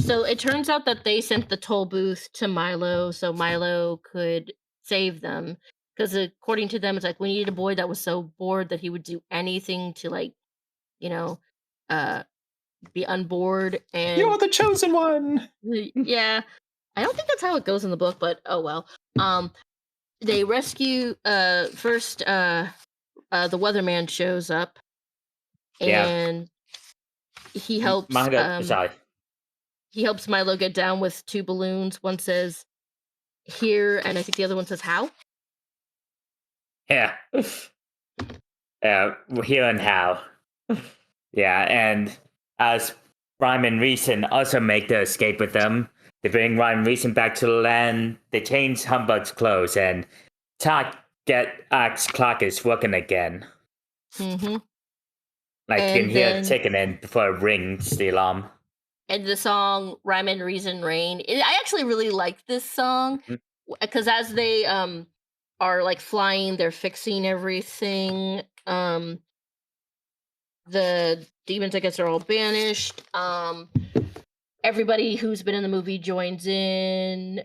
So it turns out that they sent the toll booth to Milo so Milo could save them. Because according to them, it's like we needed a boy that was so bored that he would do anything to like, you know, uh be unbored. And You're the chosen one. yeah. I don't think that's how it goes in the book, but oh well. They rescue first the weatherman shows up Yeah. and he helps Sorry. he helps Milo get down with two balloons. One says here, and I think the other one says how. Yeah. Here and how. Yeah, and as Rhyme and Reason also make the escape with them, they bring Rhyme and Reason back to the land, they change Humbug's clothes, and Talk acts clock is working again. Mm-hmm. Like you can And hear then- it ticking in before it rings the alarm. And the song Rhyme and Reason Rain. I actually really like this song because as they are like flying, they're fixing everything. The demons, I guess, are all banished. Everybody who's been in the movie joins in.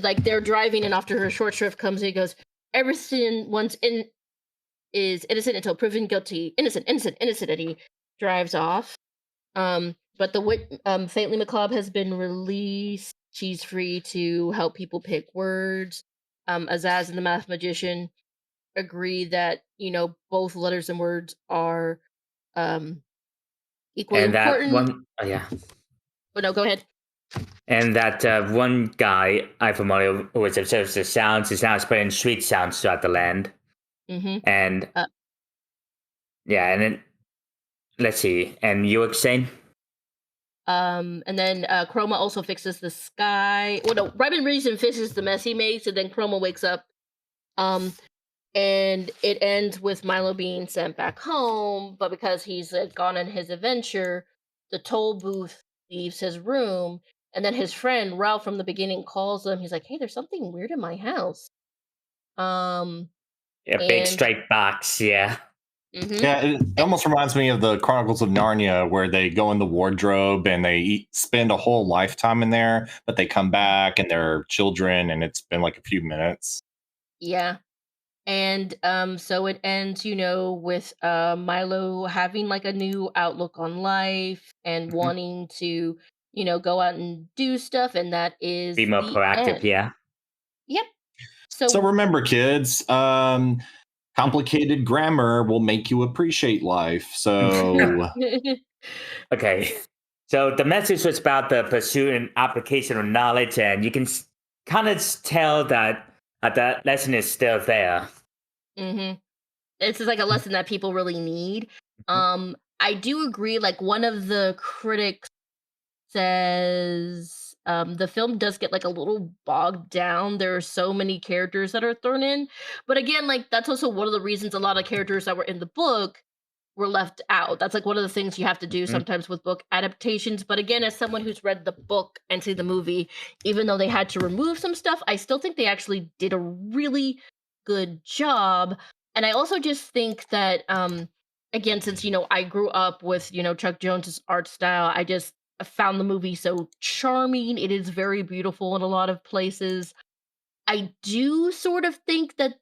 Like they're driving, and after her short shrift comes, he goes, "Everything once in is innocent until proven guilty. Innocent, innocent, innocent," and he drives off. But the Faintly McClob has been released. She's free to help people pick words. Azaz and the Math Magician agree that both letters and words are equally And that important. one, oh yeah. Oh no, go ahead. And that one guy, I'm familiar with, observes the sounds, is now spreading street sounds throughout the land. Mm-hmm. And yeah, and then let's see, and you were saying? And then Chroma also fixes the sky. Well, no, Rhyme and Reason fixes the mess he makes, and then Chroma wakes up. and it ends with Milo being sent back home, but because he's gone on his adventure, the toll booth leaves his room, and then his friend Ralph from the beginning calls him. He's like, "Hey, there's something weird in my house." Um, A big and straight box, yeah. mhm, Yeah, it almost reminds me of the Chronicles of Narnia, where they go in the wardrobe and they spend a whole lifetime in there, but they come back and they're children, and it's been like a few minutes. yeah. And so it ends, with Milo having like a new outlook on life and Mhm. wanting to, go out and do stuff, and that Be is more the proactive, end. yeah. Yep. So So remember, kids, complicated grammar will make you appreciate life. So Okay. So the message was about the pursuit and application of knowledge, and you can kind of tell that that lesson is still there. hmm this is like a lesson that people really need. Mhm. I do agree. Like one of the critics says the film does get like a little bogged down. There are so many characters that are thrown in, but again, like that's also one of the reasons a lot of characters that were in the book were left out. That's like one of the things you have to do Mhm. sometimes with book adaptations. But again, as someone who's read the book and seen the movie, even though they had to remove some stuff, I still think they actually did a really good job. And I also just think that again, since I grew up with, Chuck Jones's art style, I just found the movie so charming. It is very beautiful in a lot of places. I do sort of think that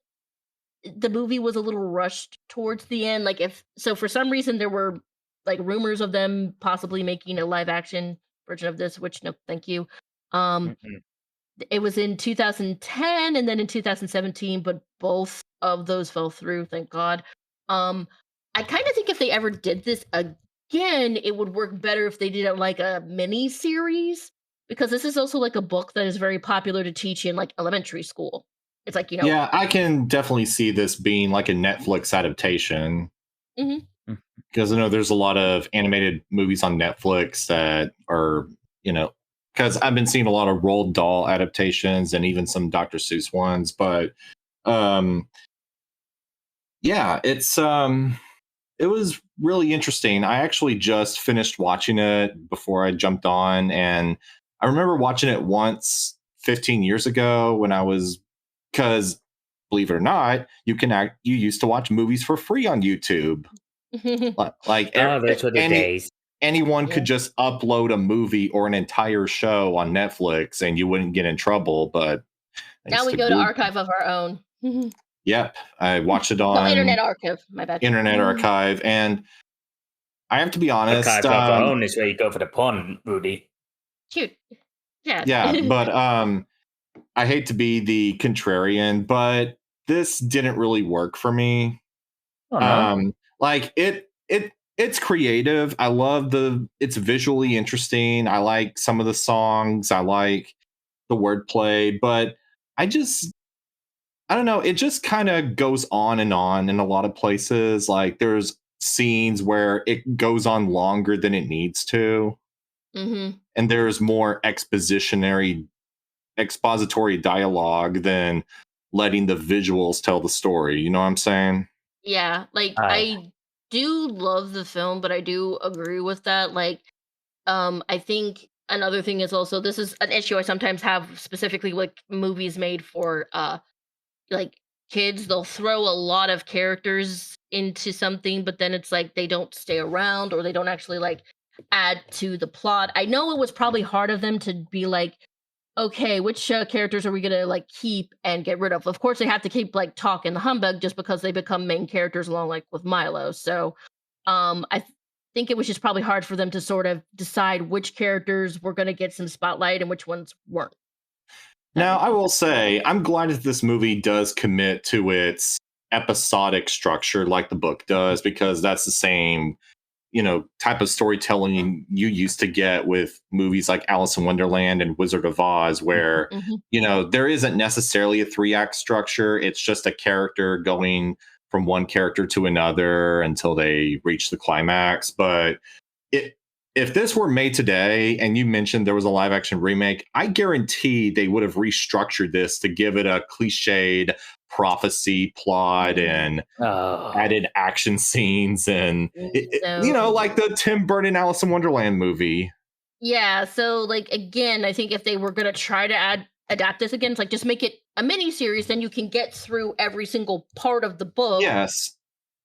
the movie was a little rushed towards the end. Like if so for some reason there were like rumors of them possibly making a live action version of this, which no, thank you. Um Mhm. it was in 2010 and then in 2017, but both of those fell through, thank God. Um I kind of think if they ever did this again, it would work better if they did it like a mini series, because this is also like a book that is very popular to teach in like elementary school. It's like, yeah, I can definitely see this being like a Netflix adaptation, mhm. Mhm. because I know there's a lot of animated movies on Netflix that are, you know, because I've been seeing a lot of Roald Dahl adaptations and even some Dr. Seuss ones. But um, yeah, it was really interesting. I actually just finished watching it before I jumped on, and I remember watching it once 15 years ago when I was, because believe it or not, you used to watch movies for free on YouTube. Like Oh, those were the days. anyone could Yeah. just upload a movie or an entire show on Netflix and you wouldn't get in trouble. But I Now used we to go to go, archive of our own. No, yep, I watched it Internet on Archive, my bad. Internet Archive, and I have to be honest, Archive of our own is where you go for the porn, Rudy. Shoot. Yeah. yeah, but I hate to be the contrarian, but this didn't really work for me. Oh no. Like it's creative. I love it's visually interesting. I like some of the songs. I like the wordplay, but I just I don't know. It just kind of goes on in a lot of places. Like there's scenes where it goes on longer than it needs to, Mhm. and there's more expository dialogue than letting the visuals tell the story. You know what I'm saying? Yeah, like, I I do love the film, but I do agree with that, like, I think another thing is also this is an issue I sometimes have specifically with movies made for, like, kids. They'll throw a lot of characters into something, but then it's like they don't stay around or they don't actually, like, add to the plot. I know it was probably hard of them to be like, okay, which characters are we gonna like keep and get rid of? Of course, they have to keep like Talk and the Humbug just because they become main characters along like with Milo. So, think it was just probably hard for them to sort of decide which characters were gonna get some spotlight and which ones weren't. That Now, makes I sense. will say, I'm glad that this movie does commit to its episodic structure like the book does, because that's the same, type of storytelling you used to get with movies like Alice in Wonderland and Wizard of Oz, where, Hmm. there isn't necessarily a three-act structure. It's just a character going from one character to another until they reach the climax. But it, if this were made today and you mentioned there was a live action remake, I guarantee they would have restructured this to give it a cliched prophecy plot and Oh. added action scenes and like So the Tim Burton Alice in Wonderland movie. yeah, so like again, I think if they were gonna try to adapt this again, it's like just make it a mini series, then you can get through every single part of the book Yes.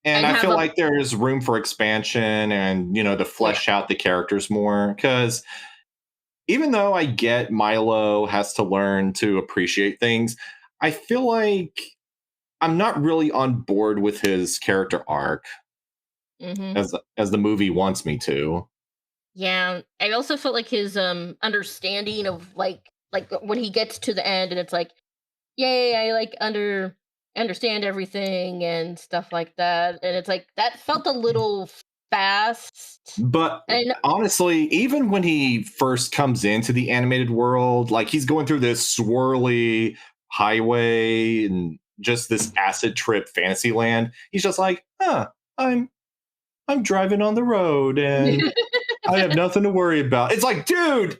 And and I have feel a like there's room for expansion and, to yeah. flesh out the characters more. Because even though I get Milo has to learn to appreciate things, I feel like I'm not really on board with his character arc Hmm. as the movie wants me to. Yeah, I also felt like his understanding of like when he gets to the end and it's like, yay, I like understand everything and stuff like that. And it's like that felt a little fast. But And honestly, even when he first comes into the animated world, like he's going through this swirly highway and just this acid trip fantasy land, he's just like, I'm driving on the road and I have nothing to worry about. It's like, dude,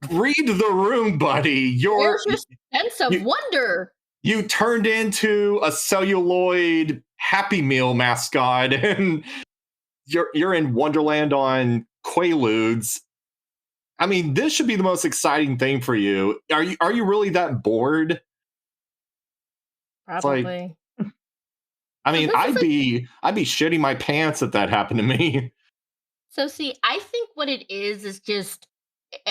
read the room, buddy. where's your sense of You wonder? you turned into a celluloid Happy Meal mascot, and you're in Wonderland on Quaaludes. I mean, this should be the most exciting thing for you. Are you really that bored? It's like, Probably. I So mean, this is I'd be shitting my pants if that happened to me. So see, I think what it is just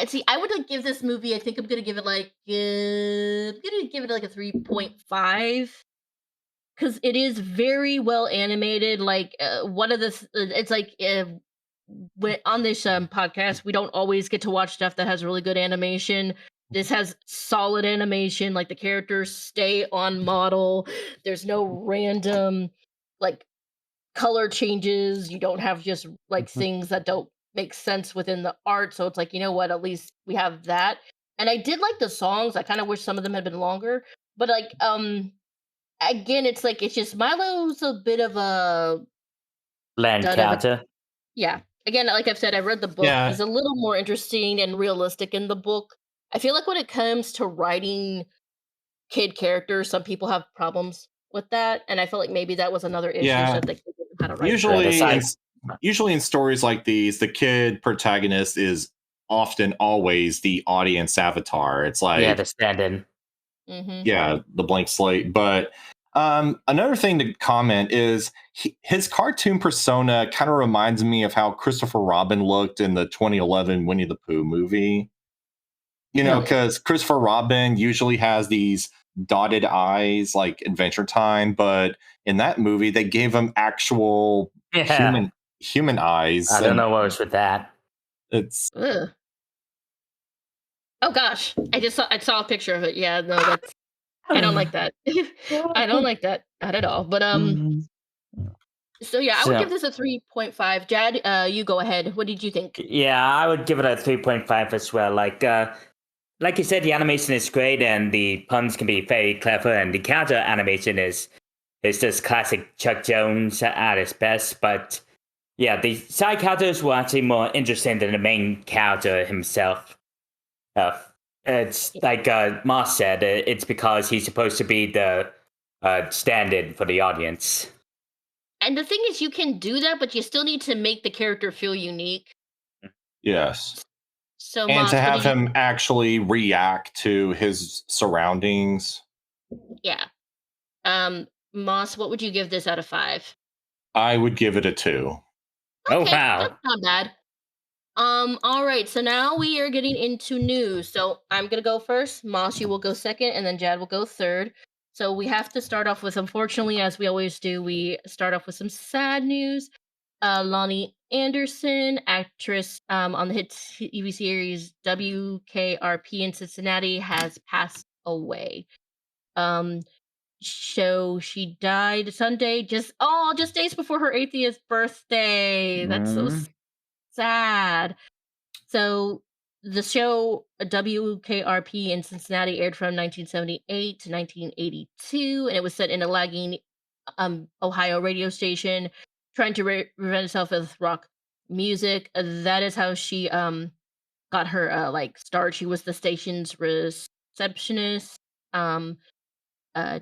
see, I would like give this movie. I think I'm gonna give it like I'm gonna give it like a 3.5 because it is very well animated. Like one of the it's like when on this podcast we don't always get to watch stuff that has really good animation. This has solid animation. Like the characters stay on model. There's no random like color changes. You don't have just like things that don't make sense within the art. So it's like, you know what, at least we have that. And I did like the songs. I kind of wish some of them had been longer. But like again, it's like it's just Milo's a bit of a Land dud of a character. yeah. Again, like I've said, I read the book. Yeah, He's a little more interesting and realistic in the book. I feel like when it comes to writing kid characters, some people have problems with that. And I felt like maybe that was another issue, so yeah. that they didn't know how to write Yeah, them. the Usually in side. usually in stories like these, the kid protagonist is often always the audience avatar. It's Yeah, like, the stand-in. Hmm. yeah, the blank slate. But another thing to comment is his cartoon persona kind of reminds me of how Christopher Robin looked in the 2011 Winnie the Pooh movie. Really? Because Christopher Robin usually has these dotted eyes like Adventure Time, but in that movie they gave him actual Yeah. human eyes, I don't and know what was with that. it's Ugh. Oh gosh, I saw a picture of it. Yeah, no, that's I don't like that. I don't like that not at all. But Mhm. so yeah, I would give So, this a 3.5. Jad, you go ahead. What did you think? yeah, I would give it a 3.5 as well. Like you said, the animation is great and the puns can be very clever, and the character animation is just classic Chuck Jones at its best. But yeah, the side characters were actually more interesting than the main character himself. Uh, it's like Moss said, it's because he's supposed to be the stand-in for the audience. And the thing is, you can do that, but you still need to make the character feel unique. yes. So And to Moss, what have did you? him actually react to his surroundings, Yeah, Moss, what would you give this out of 5? I would give it a 2. Oh Okay, that's wow! not bad. All right, so now we are getting into news. So I'm gonna go first. Moss, you will go second, and then Jad will go third. So we have to start off with, unfortunately, as we always do, we start off with some sad news. Lonnie Anderson, actress on the hit TV series WKRP in Cincinnati, has passed away. Um, so she died Sunday, just days before her 80th birthday. That's so Mm. sad. So the show WKRP in Cincinnati aired from 1978 to 1982, and it was set in a lagging Ohio radio station, trying to revenge itself with rock music. That is how she got her like start. She was the station's receptionist. Um,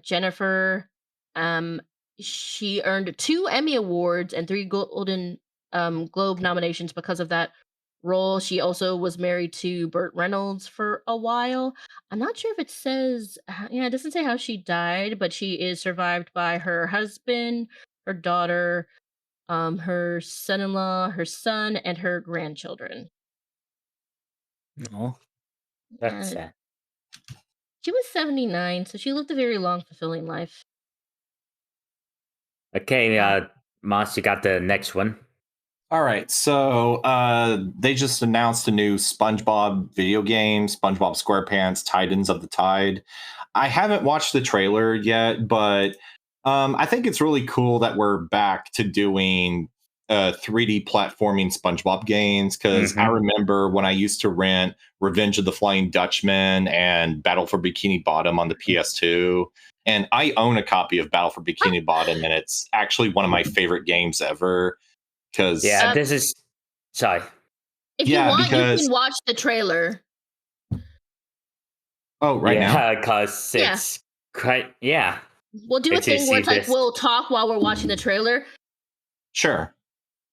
Jennifer. Um, she earned 2 Emmy Awards and 3 Golden Globe nominations because of that role. She also was married to Burt Reynolds for a while. I'm not sure if it says, yeah, it doesn't say how she died, but she is survived by her husband, her daughter, her son-in-law, her son, and her grandchildren. No, that's Yeah, sad. she was 79, so she lived a very long, fulfilling life. Okay, Uh, Moss, you got the next one. All right, so they just announced a new SpongeBob video game, SpongeBob SquarePants: Titans of the Tide. I haven't watched the trailer yet, but I think it's really cool that we're back to doing 3D platforming SpongeBob games because I Mm-hmm. remember when I used to rent Revenge of the Flying Dutchman and Battle for Bikini Bottom on the PS2. And I own a copy of Battle for Bikini Bottom, and it's actually one of my favorite games ever. Because Yeah, uh, this is. Sorry. if you yeah, want, you because can watch the trailer. oh, right now, Yeah, because Yeah, it's quite. Yeah. we'll do a It's thing where see it's like this. we'll talk while we're watching the trailer. sure.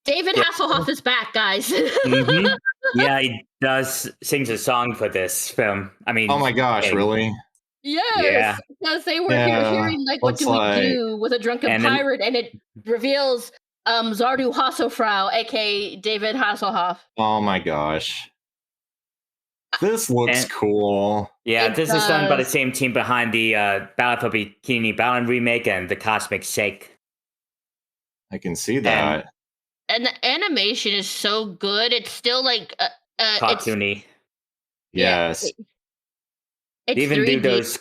David Yeah. Hasselhoff is back, guys. Mm-hmm. Yeah, he does sings a song for this film. I Oh mean, my gosh, game. really? Yeah, Yes, because they were Yeah. hearing like, "What Looks do we like. do with a drunken and then pirate?" And it reveals Zardu Hasselfrau, aka David Hasselhoff. Oh my gosh, this looks and cool. yeah, It this is done by the does, same team behind the Battle for Bikini Bottom remake and the Cosmic Shake. I can see And that. and the animation is so good. It's still like, it's cartoony. yeah, Yes. They it's even do 3D, those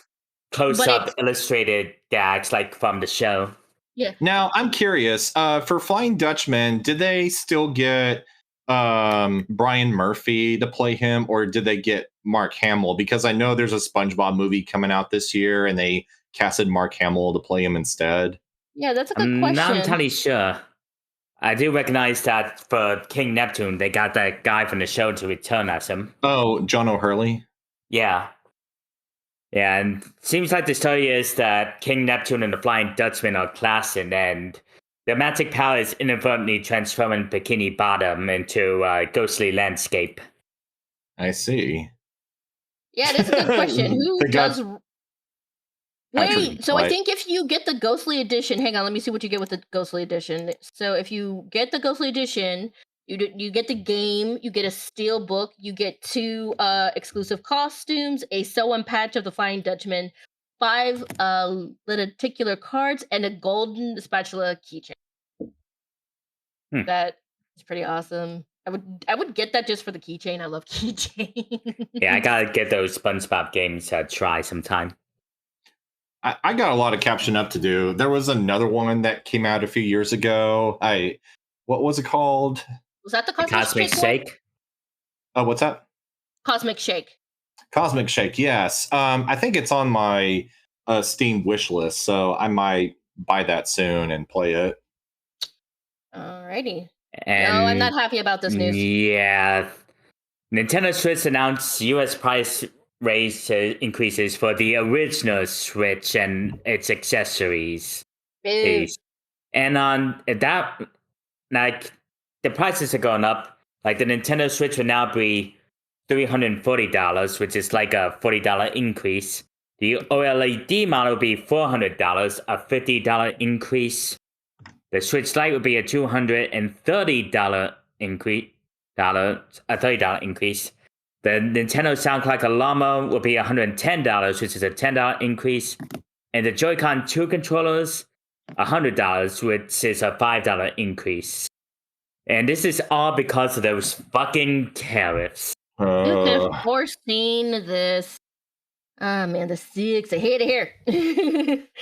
but close-up it's illustrated gags like from the show. yeah. Now I'm curious. For Flying Dutchman, did they still get Brian Murphy to play him, or did they get Mark Hamill? Because I know there's a SpongeBob movie coming out this year, and they casted Mark Hamill to play him instead. Yeah, that's a good I'm not question. entirely sure. I do recognize that for King Neptune, they got that guy from the show to return as him. Oh, John O'Hurley. Yeah. Yeah, and seems like the story is that King Neptune and the Flying Dutchman are clashing, and their magic power is inadvertently transforming Bikini Bottom into a ghostly landscape. I see. Yeah, that's a good question. Who They got does Patrick. Wait, so I think if you get the Ghostly Edition, hang on, let me see what you get with the Ghostly Edition. So if you get the Ghostly Edition, you get the game, you get a steel book, you get 2 exclusive costumes, a sew and patch of the Flying Dutchman, 5 lenticular cards, and a golden spatula keychain. Hmm. That is pretty awesome. I would get that just for the keychain. I love Yeah, I keychains. gotta get those SpongeBob games try sometime. I got a lot of catching up to do. There was another one that came out a few years ago. What was it called? Was that the The Cosmic Cosmic Shake one? Shake? Oh, what's that? Cosmic Shake. Cosmic Shake. Yes. I think it's on my Steam wish list, so I might buy that soon and play it. Alrighty. No, I'm not And happy about this news. yeah, Nintendo Switch announced US price raise increases for the original Switch and its accessories. Boo. Piece. And on that, like, the prices are going up. Like, the Nintendo Switch will now be $340, which is like a $40 increase. The OLED model will be $400, a $50 increase. The Switch Lite would be a $230 increase, a $30 increase. The Nintendo Sound Collector Llama will be $110, which is a $10 increase. And the Joy-Con 2 controllers, $100, which is a $5 increase. And this is all because of those fucking tariffs. You could Uh, have foreseen this. Ah, man, the 6. I hate it here.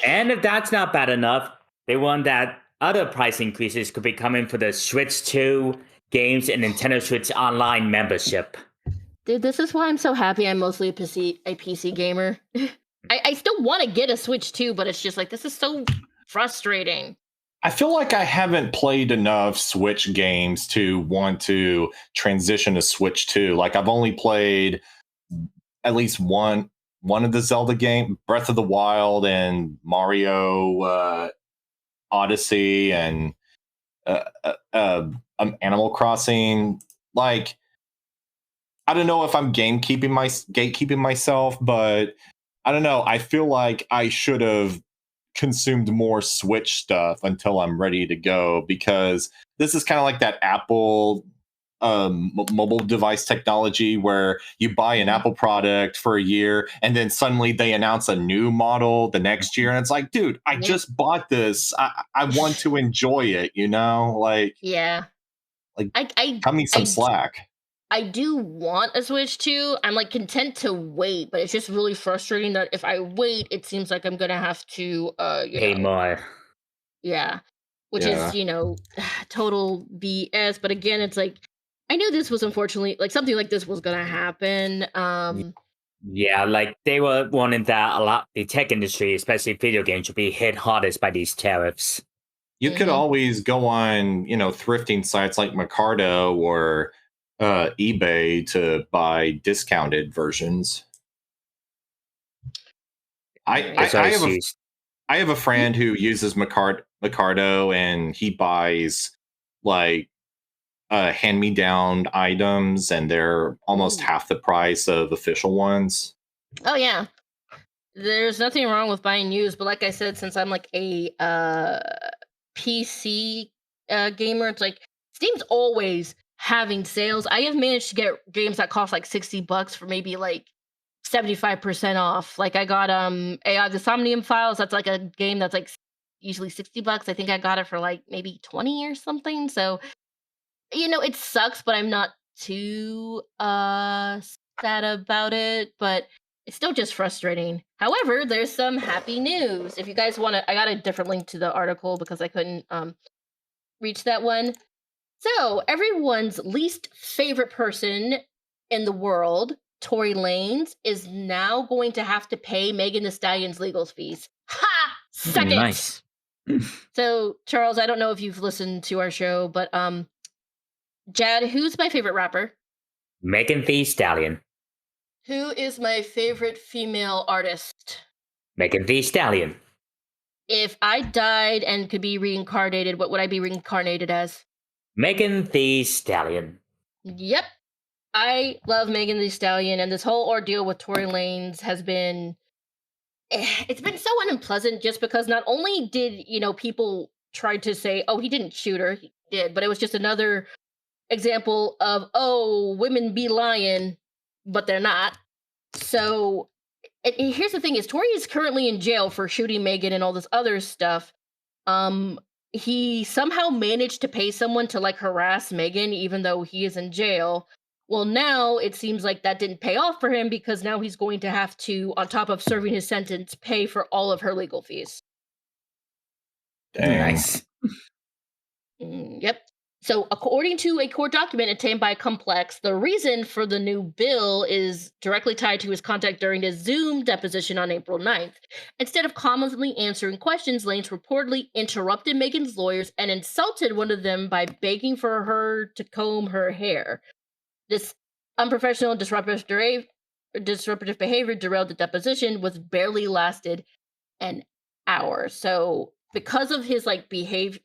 And if that's not bad enough, they warned that other price increases could be coming for the Switch 2 games and Nintendo Switch Online membership. Dude, this is why I'm so happy I'm mostly a PC gamer. I still want to get a Switch too, but it's just like, this is so frustrating. I feel like I haven't played enough Switch games to want to transition to Switch 2. Like I've only played at least one one of the Zelda game, Breath of the Wild and Mario Odyssey and Animal Crossing. Like, I don't know if I'm gatekeeping myself, but I don't know. I feel like I should have consumed more Switch stuff until I'm ready to go, because this is kind of like that Apple mobile device technology where you buy an Apple product for a year and then suddenly they announce a new model the next year, and it's like, dude, I just bought this. I want to enjoy it, like Yeah. like I cut me some slack. I do want a Switch too. I'm like content to wait, but it's just really frustrating that if I wait, it seems like I'm gonna have to Pay more. yeah. Which Yeah. is, total BS. But again, it's like I knew this was unfortunately like something like this was gonna happen. Yeah, like they were wanting that a lot. The tech industry, especially video games, should be hit hardest by these tariffs. You could always go on, thrifting sites like Mercado or eBay to buy discounted versions. It's I always have a used. I have a friend who uses Mercado, and he buys like hand-me-down items, and they're almost Ooh. half the price of official ones. Oh yeah. There's nothing wrong with buying used, but like I said, since I'm like a PC gamer, it's like Steam's always having sales. I have managed to get games that cost like $60 for maybe like 75% off. Like I got AI the Somnium Files. That's like a game that's like usually $60. I think I got it for like maybe 20 or something. So it sucks, but I'm not too sad about it. But it's still just frustrating. However, there's some happy news. If you guys want to, I got a different link to the article because I couldn't reach that one. So everyone's least favorite person in the world, Tory Lanez, is now going to have to pay Megan Thee Stallion's legal fees. Ha! Suck it! Nice. So, Charles, I don't know if you've listened to our show, but Jad, who's my favorite rapper? Megan Thee Stallion. Who is my favorite female artist? Megan Thee Stallion. If I died and could be reincarnated, what would I be reincarnated as? Megan Thee Stallion. Yep. I love Megan Thee Stallion, and this whole ordeal with Tory Lanez has been it's been so unpleasant just because not only did, people try to say, oh, he didn't shoot her, he did, but it was just another example of, oh, women be lying, but they're not. So and here's the thing is Tory is currently in jail for shooting Megan and all this other stuff. He somehow managed to pay someone to like harass Megan even though he is in jail. Well, now it seems like that didn't pay off for him because now he's going to have to, on top of serving his sentence, pay for all of her legal fees. Dang. Nice. Yep. So, according to a court document obtained by Complex, the reason for the new bill is directly tied to his conduct during his Zoom deposition on April 9th. Instead of calmly answering questions, Lanez reportedly interrupted Megan's lawyers and insulted one of them by begging for her to comb her hair. This unprofessional, disruptive behavior derailed the deposition, which barely lasted an hour. So, because of his behavior,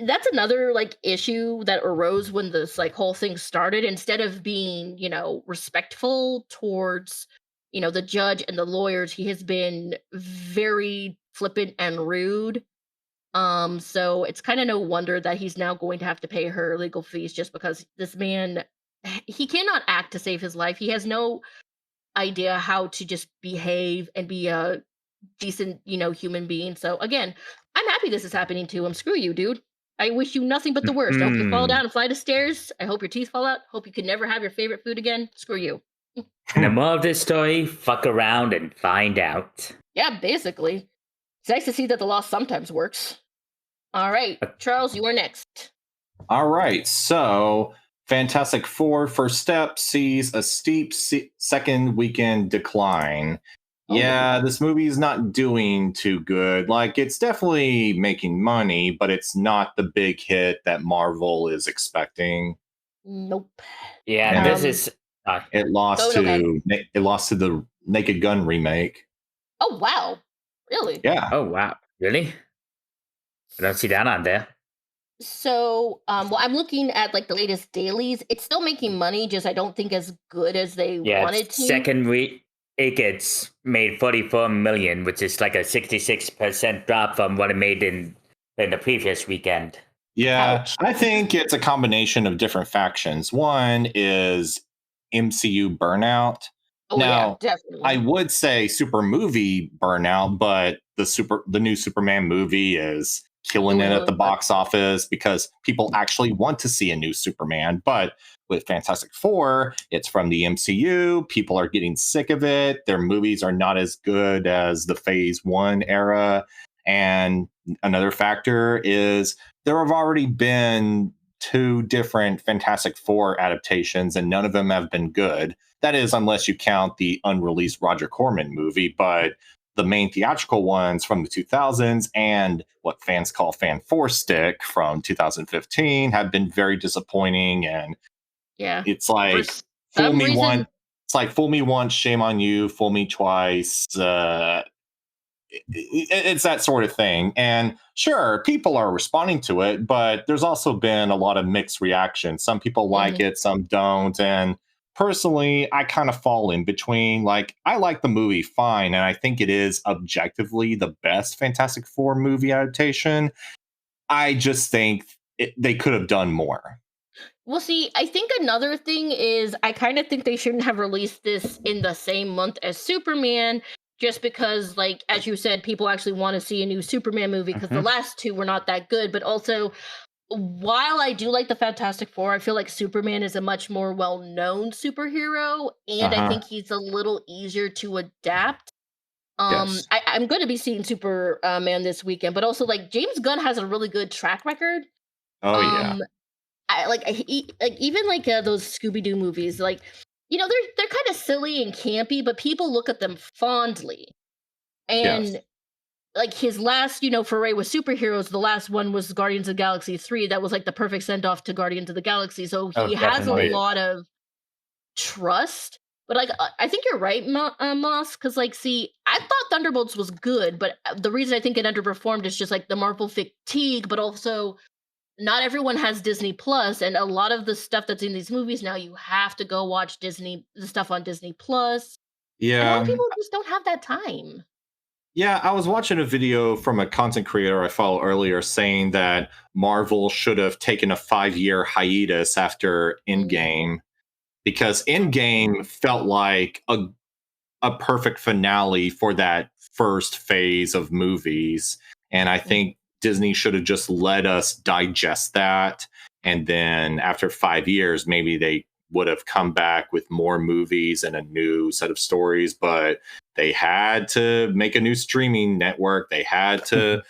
that's another issue that arose when this whole thing started. Instead of being respectful towards the judge and the lawyers, he has been very flippant and rude. So it's kind of no wonder that he's now going to have to pay her legal fees just because this man, he cannot act to save his life. He has no idea how to just behave and be a decent human being. So again, I'm happy this is happening to him. Screw you, dude. I wish you nothing but the worst. I hope you fall down a flight of stairs. I hope your teeth fall out. Hope you can never have your favorite food again. Screw you. And the moral of this story, fuck around and find out. Yeah, basically. It's nice to see that the law sometimes works. All right, Charles, you are next. All right, so Fantastic Four First Step sees a steep second weekend decline. Yeah, this movie is not doing too good. It's definitely making money, but it's not the big hit that Marvel is expecting. Nope. Yeah, this is Uh, It lost Oh, okay. to the Naked Gun remake. Oh, wow. Really? Yeah. oh wow, really? I don't see that on there. So, well, I'm looking at like the latest dailies. It's still making money, just I don't think as good as they Yeah, its wanted to. second week it gets made 44 million, which is like a 66% drop from what it made in the previous weekend. Yeah, Ouch. I think it's a combination of different factions. One is MCU burnout. Oh yeah, Now, I definitely. would say super movie burnout, but the new Superman movie is killing it Doing at really the good. box office because people actually want to see a new Superman. But with Fantastic Four, it's from the MCU. People are getting sick of it. Their movies are not as good as the Phase One era. And another factor is there have already been two different Fantastic Four adaptations, and none of them have been good. That is, unless you count the unreleased Roger Corman movie, but the main theatrical ones from the 2000s and what fans call Fan Four Stick from 2015 have been very disappointing. And Yeah. it's For like, fool some me once. reason, It's like, fool me once, shame on you, fool me twice. It's that sort of thing. And sure, people are responding to it, but there's also been a lot of mixed reactions. Some people like mhm, it, some don't. And personally, I kind of fall in between. Like, I like the movie fine, and I think it is objectively the best Fantastic Four movie adaptation. I just think they could have done more. well, see, I think another thing is I kind of think they shouldn't have released this in the same month as Superman, just because, like, as you said, people actually want to see a new Superman movie because the Hmm. last two were not that good. But also, while I do like the Fantastic Four, I feel like Superman is a much more well known superhero, Uh and I huh. think he's a little easier to adapt. Yes. I'm going to be seeing Superman this weekend, but also, like, James Gunn has a really good track record. Oh, yeah. Um, like even like those Scooby Doo movies, like they're kind of silly and campy, but people look at them fondly. Yes. And like his last, foray with superheroes, the last one was Guardians of the Galaxy 3. That was like the perfect send off to Guardians of the Galaxy. So Oh, he has a Oh, definitely. yeah. lot of trust. But like I think you're right, Moss, because like see, I thought Thunderbolts was good, but the reason I think it underperformed is just like the Marvel fatigue, but also not everyone has Disney Plus, and a lot of the stuff that's in these movies now, you have to go watch the stuff on Disney Plus, and a lot of Yeah. people just don't have that time. Yeah, I was watching a video from a content creator I follow earlier saying that Marvel should have taken a 5-year hiatus after Mm, Endgame because probably. Endgame felt like a perfect finale for that first phase of movies. And I Mhm. think Disney should have just let us digest that. And then after 5 years, maybe they would have come back with more movies and a new set of stories. But they had to make a new streaming network. They had to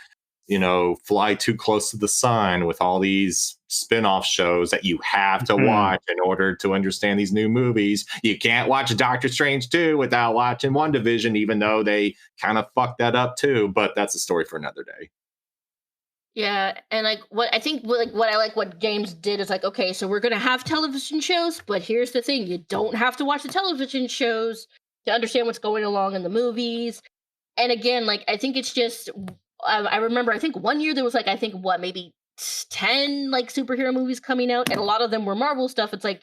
fly too close to the sun with all these spin-off shows that you have to Hmm. watch in order to understand these new movies. You can't watch Doctor Strange 2 without watching WandaVision, even though they kind of fucked that up too, but that's a story for another day. Yeah, and like what I think, what I like what James did is like, okay, so we're gonna have television shows, but here's the thing: you don't have to watch the television shows to understand what's going along in the movies. And again, like I think it's just I remember I think one year there was like I think what maybe 10 like superhero movies coming out, and a lot of them were Marvel stuff. It's like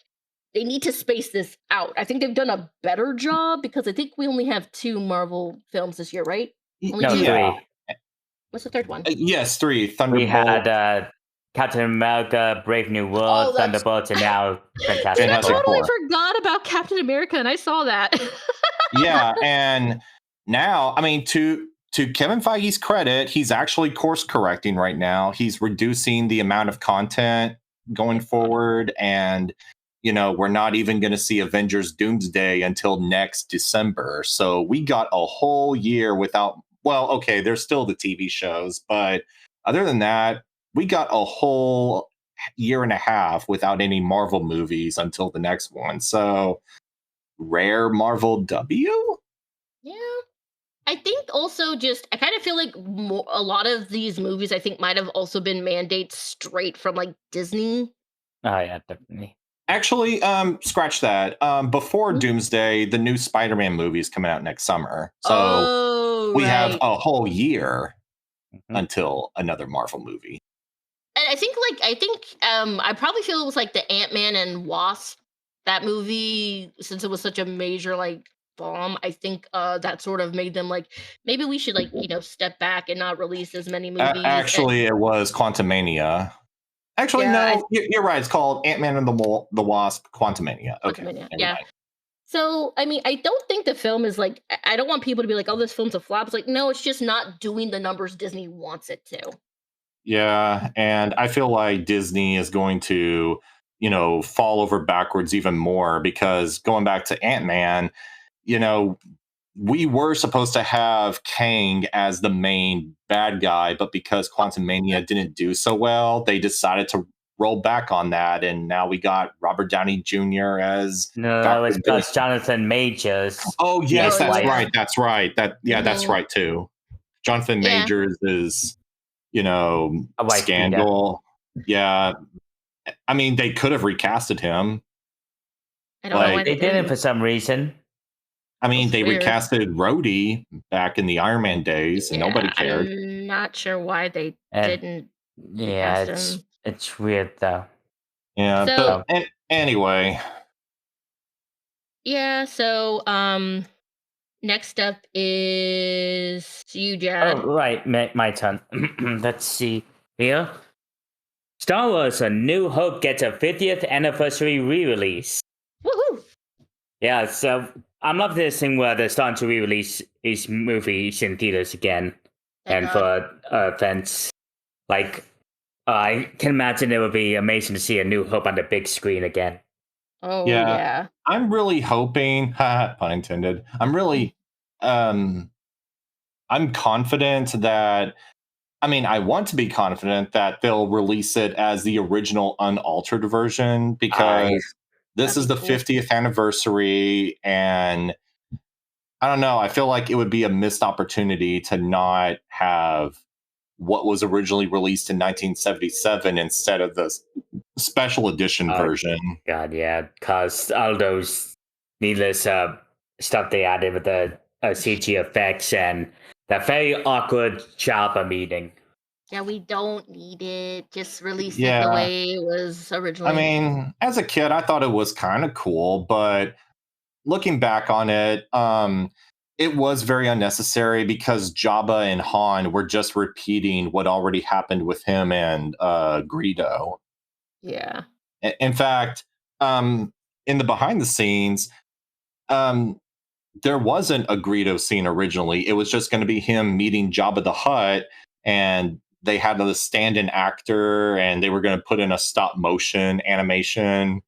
they need to space this out. I think they've done a better job because I think we only have two Marvel films this year, right? Only No, two? Yeah. three. What's the third one? Yes, three We had Thunderbolt, Captain America, Brave New Oh, World, that's Thunderbolts, and now dude, Fantastic I Fantastic Four. totally Four. forgot about Captain America and I saw that. Yeah, and now, I mean, to Kevin Feige's credit, he's actually course correcting right now. He's reducing the amount of content going Thank God. forward, and we're not even going to see Avengers Doomsday until next December. So we got a whole year without. Well, okay, there's still the TV shows, but other than that, we got a whole year and a half without any Marvel movies until the next one. So rare Marvel W. Yeah. I think also just I kind of feel like a lot of these movies I think might have also been mandates straight from like Disney. Oh yeah, definitely. Actually, scratch that. Before Mhm. Doomsday, the new Spider-Man movie is coming out next summer. So Oh, we have right. a whole year Mhm. until another Marvel movie. And I probably feel it was like the Ant-Man and Wasp, that movie, since it was such a major like bomb. I think that sort of made them like, maybe we should like, step back and not release as many movies. And Actually, it was Quantumania. Actually, yeah, no, you're right. It's called Ant-Man and the Wasp: Quantumania. Okay, Quantumania, never yeah. mind. So, I mean, I don't think the film is like, I don't want people to be like, oh, this film's a flop. It's like, no, it's just not doing the numbers Disney wants it to. Yeah, and I feel like Disney is going to, fall over backwards even more because going back to Ant-Man, you know, we were supposed to have Kang as the main bad guy, but because Quantumania didn't do so well, they decided to roll back on that, and now we got Robert Downey Jr. as No, that Doctor was Doom. because Jonathan Majors Oh made yes, Oh, that's twice yeah. right. That's right. That's Hmm. right too. Jonathan Yeah. Majors is, a wife beater. Scandal. Yeah, I mean they could have recasted him. I don't know why Like, they They didn't didn't. for some reason. I mean, That's they weird. recasted Rhodey back in the Iron Man days, and nobody Yeah, cared. I'm not sure why they And didn't yeah, recast it's him. it's weird though. Yeah, So, but So, anyway, yeah, so next up is you, oh Jad. right, my turn. Let's see here. Star Wars: A New Hope gets a 50th anniversary re-release. Woohoo! Yeah, so I'm loving this thing where they're starting to re-release these movies in theaters again, Thank and God. for events. Like, I can imagine it would be amazing to see A New Hope on the big screen again. Oh yeah, yeah. I'm really hoping, pun intended. Um, I'm confident that. I mean, I want to be confident that they'll release it as the original unaltered version I because this That'd is be the cool. 50th anniversary, and I don't know. I feel like it would be a missed opportunity to not have what was originally released in 1977 instead of the special edition oh version. god, yeah, cause all those needless stuff they added with the CG effects and that very awkward Jabba meeting. Yeah, we don't need it. Just release it the Yeah. way it was I originally. mean, as a kid, I thought it was kind of cool, but looking back on it, it was very unnecessary because Jabba and Han were just repeating what already happened with him and Greedo. Yeah. In fact, um, in the behind the scenes, um, there wasn't a Greedo scene originally. It was just going to be him meeting Jabba the Hutt, and they had the stand-in actor, and they were going to put in a stop motion animation.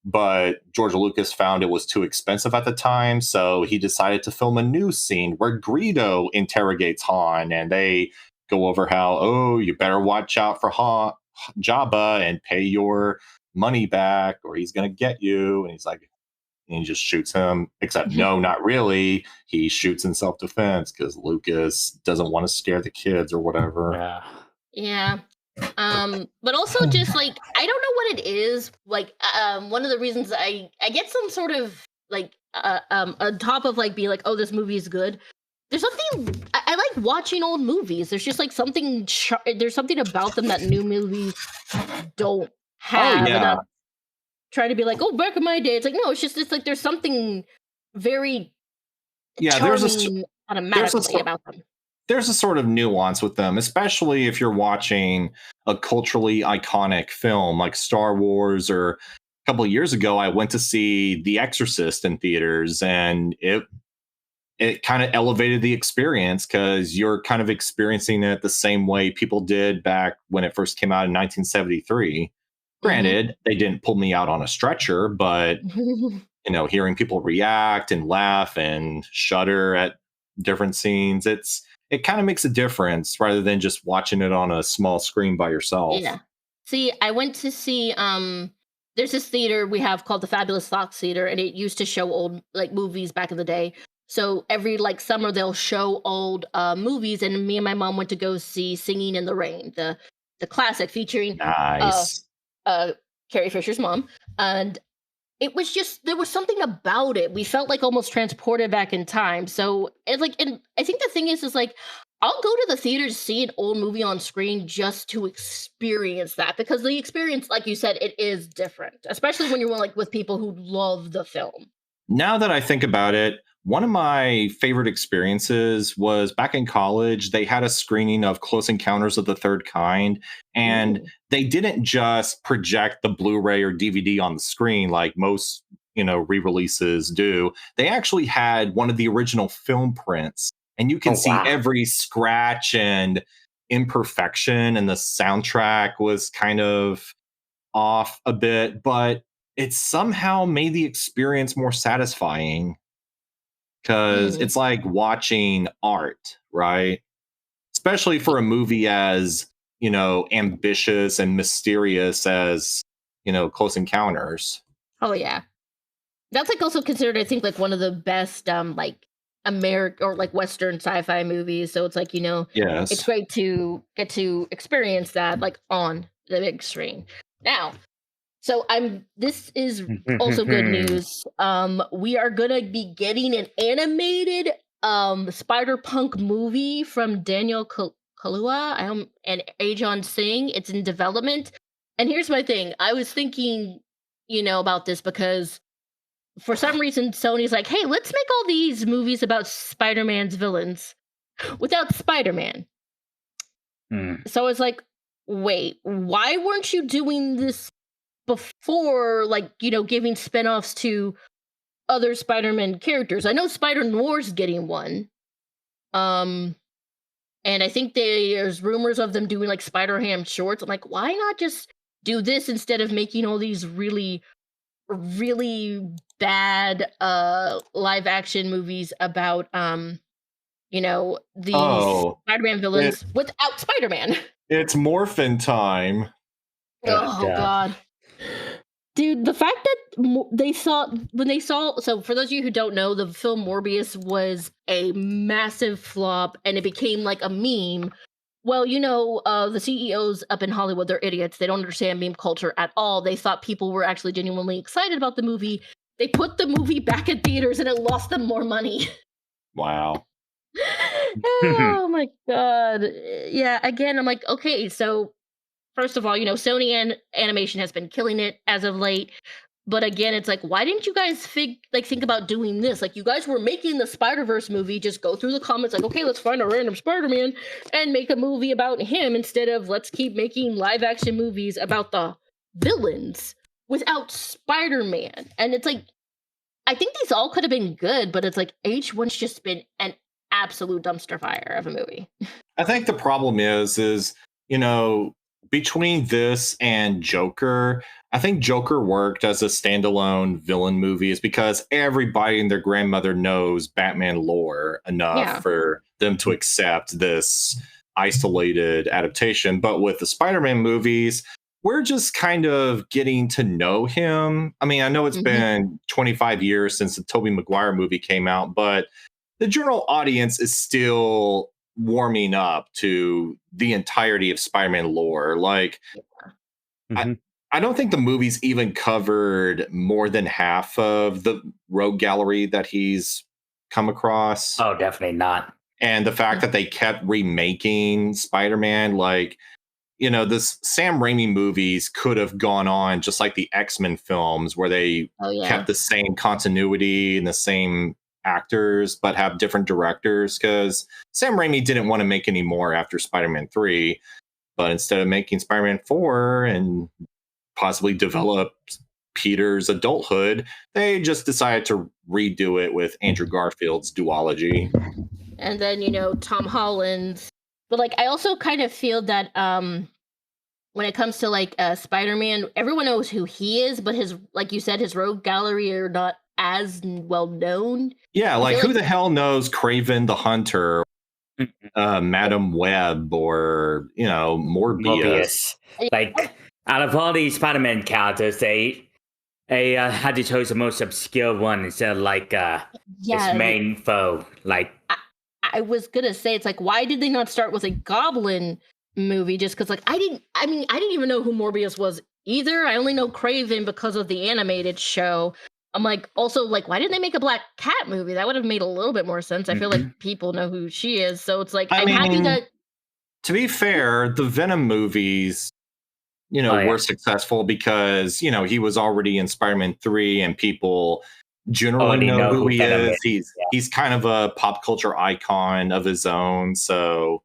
But George Lucas found it was too expensive at the time, so he decided to film a new scene where Greedo interrogates Han, and they go over how, oh, you better watch out for Jabba and pay your money back, or he's going to get you. And he's like, and he just shoots him. Except, no, not really. He shoots in self defense because Lucas doesn't want to scare the kids or whatever. Yeah. Yeah. But also just like, I don't know what it is. Like, one of the reasons I get some sort of like on top of like being like, oh, this movie is good. There's something I like watching old movies. There's just like something there's something about them that new movies don't Oh have. And yeah, I'm trying to be like, oh, back in my day, it's like, no, it's like there's something very yeah. charming There's a automatically sor- about them. there's a sort of nuance with them, especially if you're watching a culturally iconic film like Star Wars. Or a couple of years ago, I went to see The Exorcist in theaters, and it kind of elevated the experience because you're kind of experiencing it the same way people did back when it first came out in 1973. Hmm. Granted, they didn't pull me out on a stretcher, but hearing people react and laugh and shudder at different scenes, it kind of makes a difference rather than just watching it on a small screen by yourself. Yeah. See, I went to see there's this theater we have called the Fabulous Fox Theater, and it used to show old like movies back in the day. So every like summer they'll show old movies, and me and my mom went to go see Singing in the Rain, the classic featuring uh Nice. uh Carrie Fisher's mom, and it was just there was something about it. We felt like almost transported back in time. So it's like, and I think the thing is like I'll go to the theater to see an old movie on screen just to experience that because the experience, like you said, it is different, especially when you're like with people who love the film. Now that I think about it, one of my favorite experiences was back in college. They had a screening of Close Encounters of the Third Kind, and Ooh. they didn't just project the Blu-ray or DVD on the screen like most, re-releases do. They actually had one of the original film prints, and you can Oh see wow. every scratch and imperfection, and the soundtrack was kind of off a bit, but it somehow made the experience more satisfying because Mm. it's like watching art, right? Especially for a movie as, ambitious and mysterious as, Close Encounters. Oh yeah. That's like also considered, I think, like one of the best like American or like Western sci-fi movies. So it's like, it's Yes. great to get to experience that like on the big screen. Now, so this is also good news. We are gonna be getting an animated Spider-Punk movie from Daniel Kaluuya and Ajon Singh. It's in development. And here's my thing. I was thinking, about this because for some reason Sony's like, "Hey, let's make all these movies about Spider-Man's villains without Spider-Man." Hmm. So it's like, "Wait, why weren't you doing this before, like, giving spin-offs to other Spider-Man characters?" I know Spider-Noir's getting one. Um, and I think there's rumors of them doing like Spider-Ham shorts. I'm like, why not just do this instead of making all these really, really bad live action movies about these Oh, Spider-Man it villains without Spider-Man. it's morphin time. Oh Oh god. god. Dude, the fact that they saw when they saw so for those of you who don't know, the film Morbius was a massive flop and it became like a meme. Well, the CEOs up in Hollywood, they're idiots. They don't understand meme culture at all. They thought people were actually genuinely excited about the movie. They put the movie back in theaters and it lost them more money. Wow. Oh my god. Yeah, again, I'm like, okay, so first of all, Sony and animation has been killing it as of late. But again, it's like, why didn't you guys think about doing this? Like, you guys were making the Spider-Verse movie. Just go through the comments, like, okay, let's find a random Spider-Man and make a movie about him instead of let's keep making live action movies about the villains without Spider-Man. And it's like, I think these all could have been good, but it's like each one's just been an absolute dumpster fire of a movie. I think the problem is, you know, between this and Joker, I think Joker worked as a standalone villain movie is because everybody and their grandmother knows Batman lore enough Yeah. for them to accept this isolated adaptation. But with the Spider-Man movies, we're just kind of getting to know him. I mean, I know it's Hmm. been 25 years since the Tobey Maguire movie came out, but the general audience is still warming up to the entirety of Spider-Man lore. Like, I, Mhm. I don't think the movie's even covered more than half of the rogue gallery that he's come across. Oh, definitely not. And the fact that they kept remaking Spider-Man, like, this Sam Raimi movies could have gone on just like the X-Men films where they Oh yeah. kept the same continuity and the same actors, but have different directors. Because Sam Raimi didn't want to make any more after Spider-Man 3, but instead of making Spider-Man 4 and possibly develop Peter's adulthood, they just decided to redo it with Andrew Garfield's duology. And then Tom Holland. But like I also kind of feel that when it comes to like Spider-Man, everyone knows who he is, but his, like you said, his rogue gallery are not as well known. Yeah, I like feel who like the hell knows Craven the Hunter, Madam Web, or Morbius? Morbius. Like, out of all these Spider-Man characters, they had to choose the most obscure one instead of like his yeah, main foe. Like, I, I was gonna say it's like why did they not start with a Goblin movie? Just because like I didn't even know who Morbius was either. I only know Craven because of the animated show. I'm like, also, like, why didn't they make a Black Cat movie? That would have made a little bit more sense. I feel like Mhm. people know who she is, so it's like I I'm happy mean, that. to be fair, the Venom movies, Oh were yeah, successful because, he was already in Spider-Man 3 and people generally already know know who who he Venom is. is. He's kind of a pop culture icon of his own, so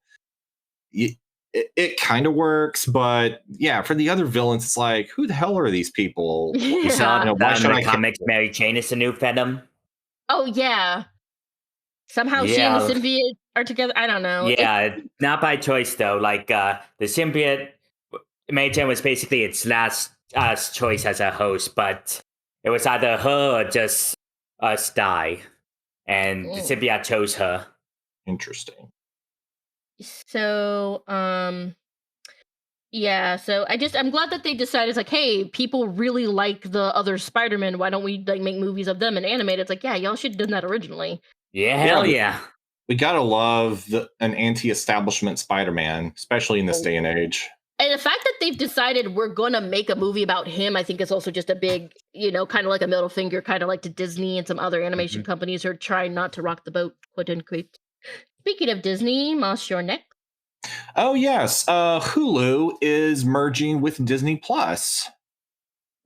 it kind of works, but yeah, for the other villains, it's like, who the hell are these people? You saw Yeah. Why that in should the I care? comics. Mary Jane is the new Venom. Oh yeah. Somehow she and the Yeah, symbiote are together. I don't know. It. yeah, not by choice though. Like the symbiote, Mary Jane was basically its last choice as a host, but it was either her or just us die, and the Mm. symbiote chose her. Interesting. So, yeah. So I'm glad that they decided it's like, hey, people really like the other Spider-Man. Why don't we like make movies of them and animate? It's like, yeah, y'all should have done that originally. Yeah, Yeah, hell yeah. we gotta love an anti-establishment Spider-Man, especially in this Oh. day and age. And the fact that they've decided we're gonna make a movie about him, I think is also just a big, kind of like a middle finger, kind of like to Disney and some other animation Mhm. companies who are trying not to rock the boat, quote unquote. Speaking of Disney, Monsieur Nick. Oh yes, Hulu is merging with Disney Plus.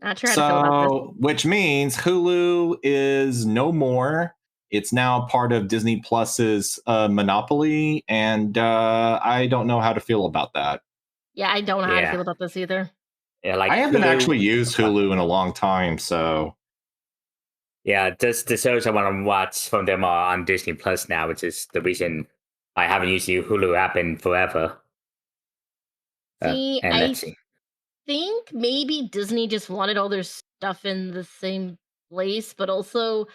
Not sure how to feel about this. So, which means Hulu is no more. It's now part of Disney Plus's monopoly, and I don't know how to feel about that. Yeah, I don't know how to Yeah, feel about this either. yeah, I like haven't Hulu. actually used Hulu in a long time, so Yeah, just the shows I want to watch from them are on Disney Plus now, which is the reason I haven't used the Hulu app in forever. See, And I let's see. think maybe Disney just wanted all their stuff in the same place, but also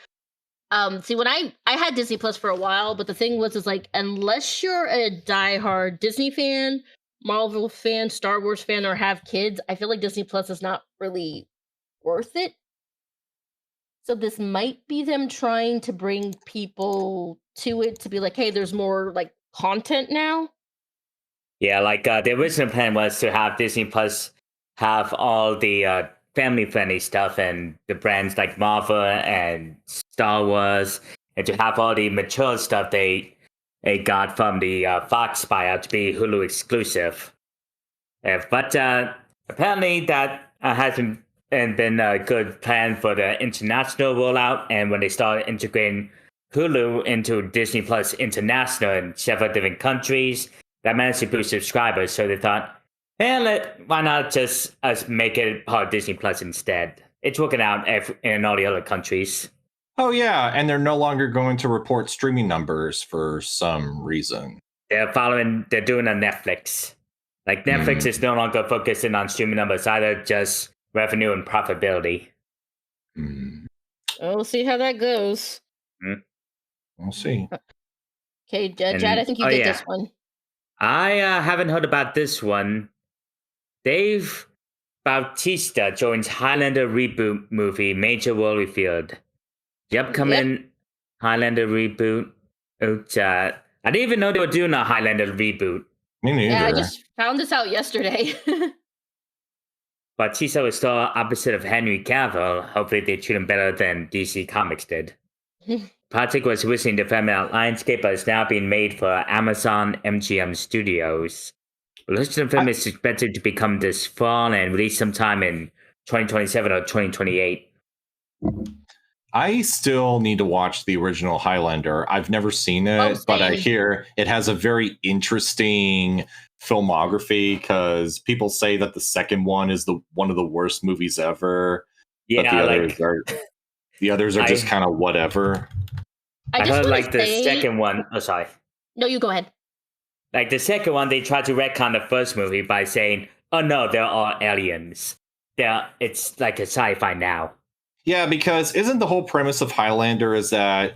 see when I had Disney Plus for a while, but the thing was is like unless you're a diehard Disney fan, Marvel fan, Star Wars fan, or have kids, I feel like Disney Plus is not really worth it. So this might be them trying to bring people to it to be like, hey, there's more like content now. Yeah, like the original plan was to have Disney Plus have all the family friendly stuff and the brands like Marvel and Star Wars, and to have all the mature stuff they got from the Fox buyout to be Hulu exclusive. But apparently that hasn't been a good plan for the international rollout. And when they started integrating Hulu into Disney Plus International in several different countries, that managed to boost subscribers. So they thought, why not just us make it part of Disney Plus instead? It's working out in all the other countries. oh yeah, and they're no longer going to report streaming numbers for some reason. They're doing a Netflix. Like Netflix is no longer focusing on streaming numbers, either just revenue and profitability. Mm, We'll see how that goes. we'll see. Okay, Jad, I think you Oh get yeah, this one. I haven't heard about this one. Dave Bautista joins Highlander reboot movie Major World Revealed. The Yep. upcoming Highlander reboot. I didn't even know they were doing a Highlander reboot. Me Yeah, I neither. just found this out yesterday. Bautista was still opposite of Henry Cavill. Hopefully they treat him better than DC Comics did. Project was originally developed at Lionsgate, but is now being made for Amazon MGM Studios. The original film is expected to become this fall and release sometime in 2027 or 2028. I still need to watch the original Highlander. I've never seen Oh, it, but I same. hear it has a very interesting filmography because people say that the second one is the one of the worst movies ever, but Yeah, like the others are just I kind of whatever. I I just heard want like to the say. second one. Oh, sorry. No, you go ahead. Like the second one, they tried to retcon the first movie by saying, "Oh no, there are aliens." Yeah, it's like a sci-fi now. Yeah, because isn't the whole premise of Highlander is that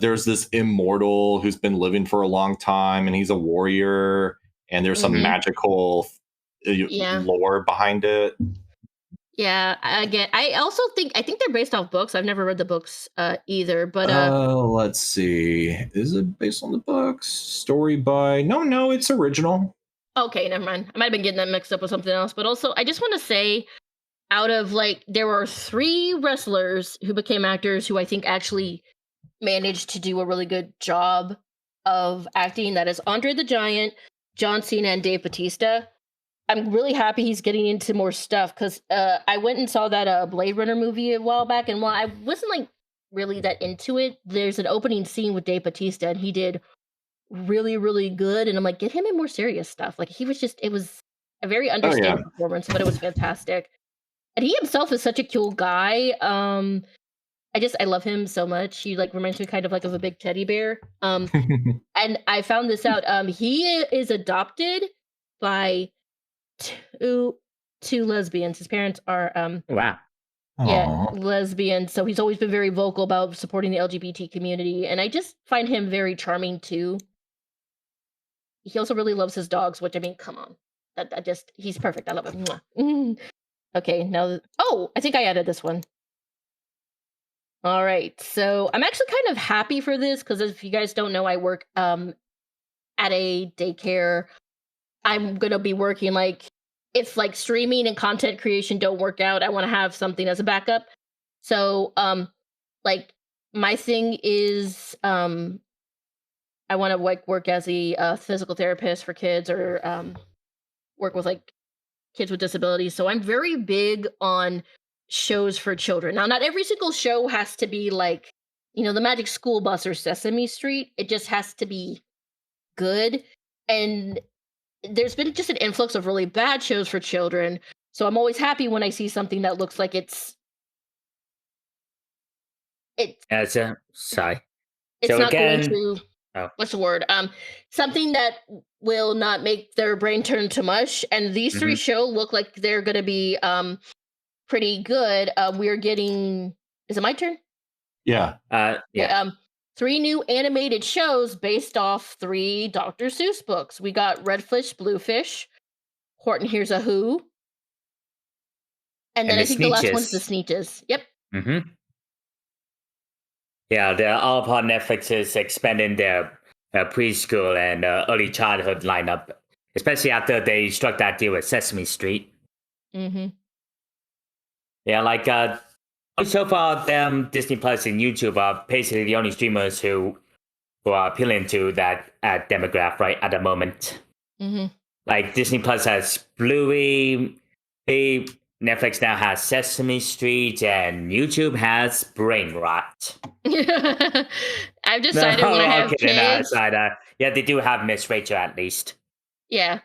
there's this immortal who's been living for a long time and he's a warrior and there's some Mhm. magical Yeah. lore behind it. Yeah, I get. I think they're based off books. I've never read the books either, but Let's see. Is it based on the books? Story by No, it's original. Okay, never mind. I might have been getting that mixed up with something else. But also, I just want to say, out of like, there were 3 wrestlers who became actors who I think actually managed to do a really good job of acting. That is Andre the Giant, John Cena, and Dave Batista. I'm really happy he's getting into more stuff because I went and saw that Blade Runner movie a while back, and while I wasn't like really that into it, there's an opening scene with Dave Batista, and he did really, really good. And I'm like, get him in more serious stuff. Like he was just, it was a very Oh yeah. understated performance, but it was fantastic. And he himself is such a cool guy. I love him so much. He like reminds me kind of like of a big teddy bear. And I found this out. He is adopted by two lesbians. His parents are Wow. yeah, Aw. lesbians. So he's always been very vocal about supporting the LGBT community, and I just find him very charming too. He also really loves his dogs, which I mean, come on. That just he's perfect. I love him. Mwah. Okay, now oh, I think I added this one. All right. So I'm actually kind of happy for this because if you guys don't know, I work at a daycare. I'm gonna be working like if like streaming and content creation don't work out, I want to have something as a backup. So like my thing is I want to like work as a physical therapist for kids or work with like kids with disabilities. So I'm very big on shows for children. Now, not every single show has to be like, the Magic School Bus or Sesame Street. It just has to be good. And there's been just an influx of really bad shows for children. So I'm always happy when I see something that looks like it's Sorry. it's So not going again, to oh, what's the word? Something that will not make their brain turn to mush. And these 3 mhm. show look like they're gonna be pretty good. We're getting is it my turn? Yeah. Okay, Yeah. 3 new animated shows based off 3 Dr. Seuss books. We got Redfish, Bluefish, Horton Hears a Who, and then And the I think the last one's the Sneeches. Sneeches. Yep. Mm-hmm. Yeah, they're all upon Netflix is expanding their preschool and early childhood lineup, especially after they struck that deal with Sesame Street. Mm-hmm. Yeah, like so far, Disney Plus and YouTube are basically the only streamers who are appealing to that demographic right at the moment. Mm-hmm. Like Disney Plus has Bluey, Netflix now has Sesame Street, and YouTube has Brain Rot. I've No, decided when I all have kidding kids, aside, yeah, they do have Miss Rachel at least. yeah,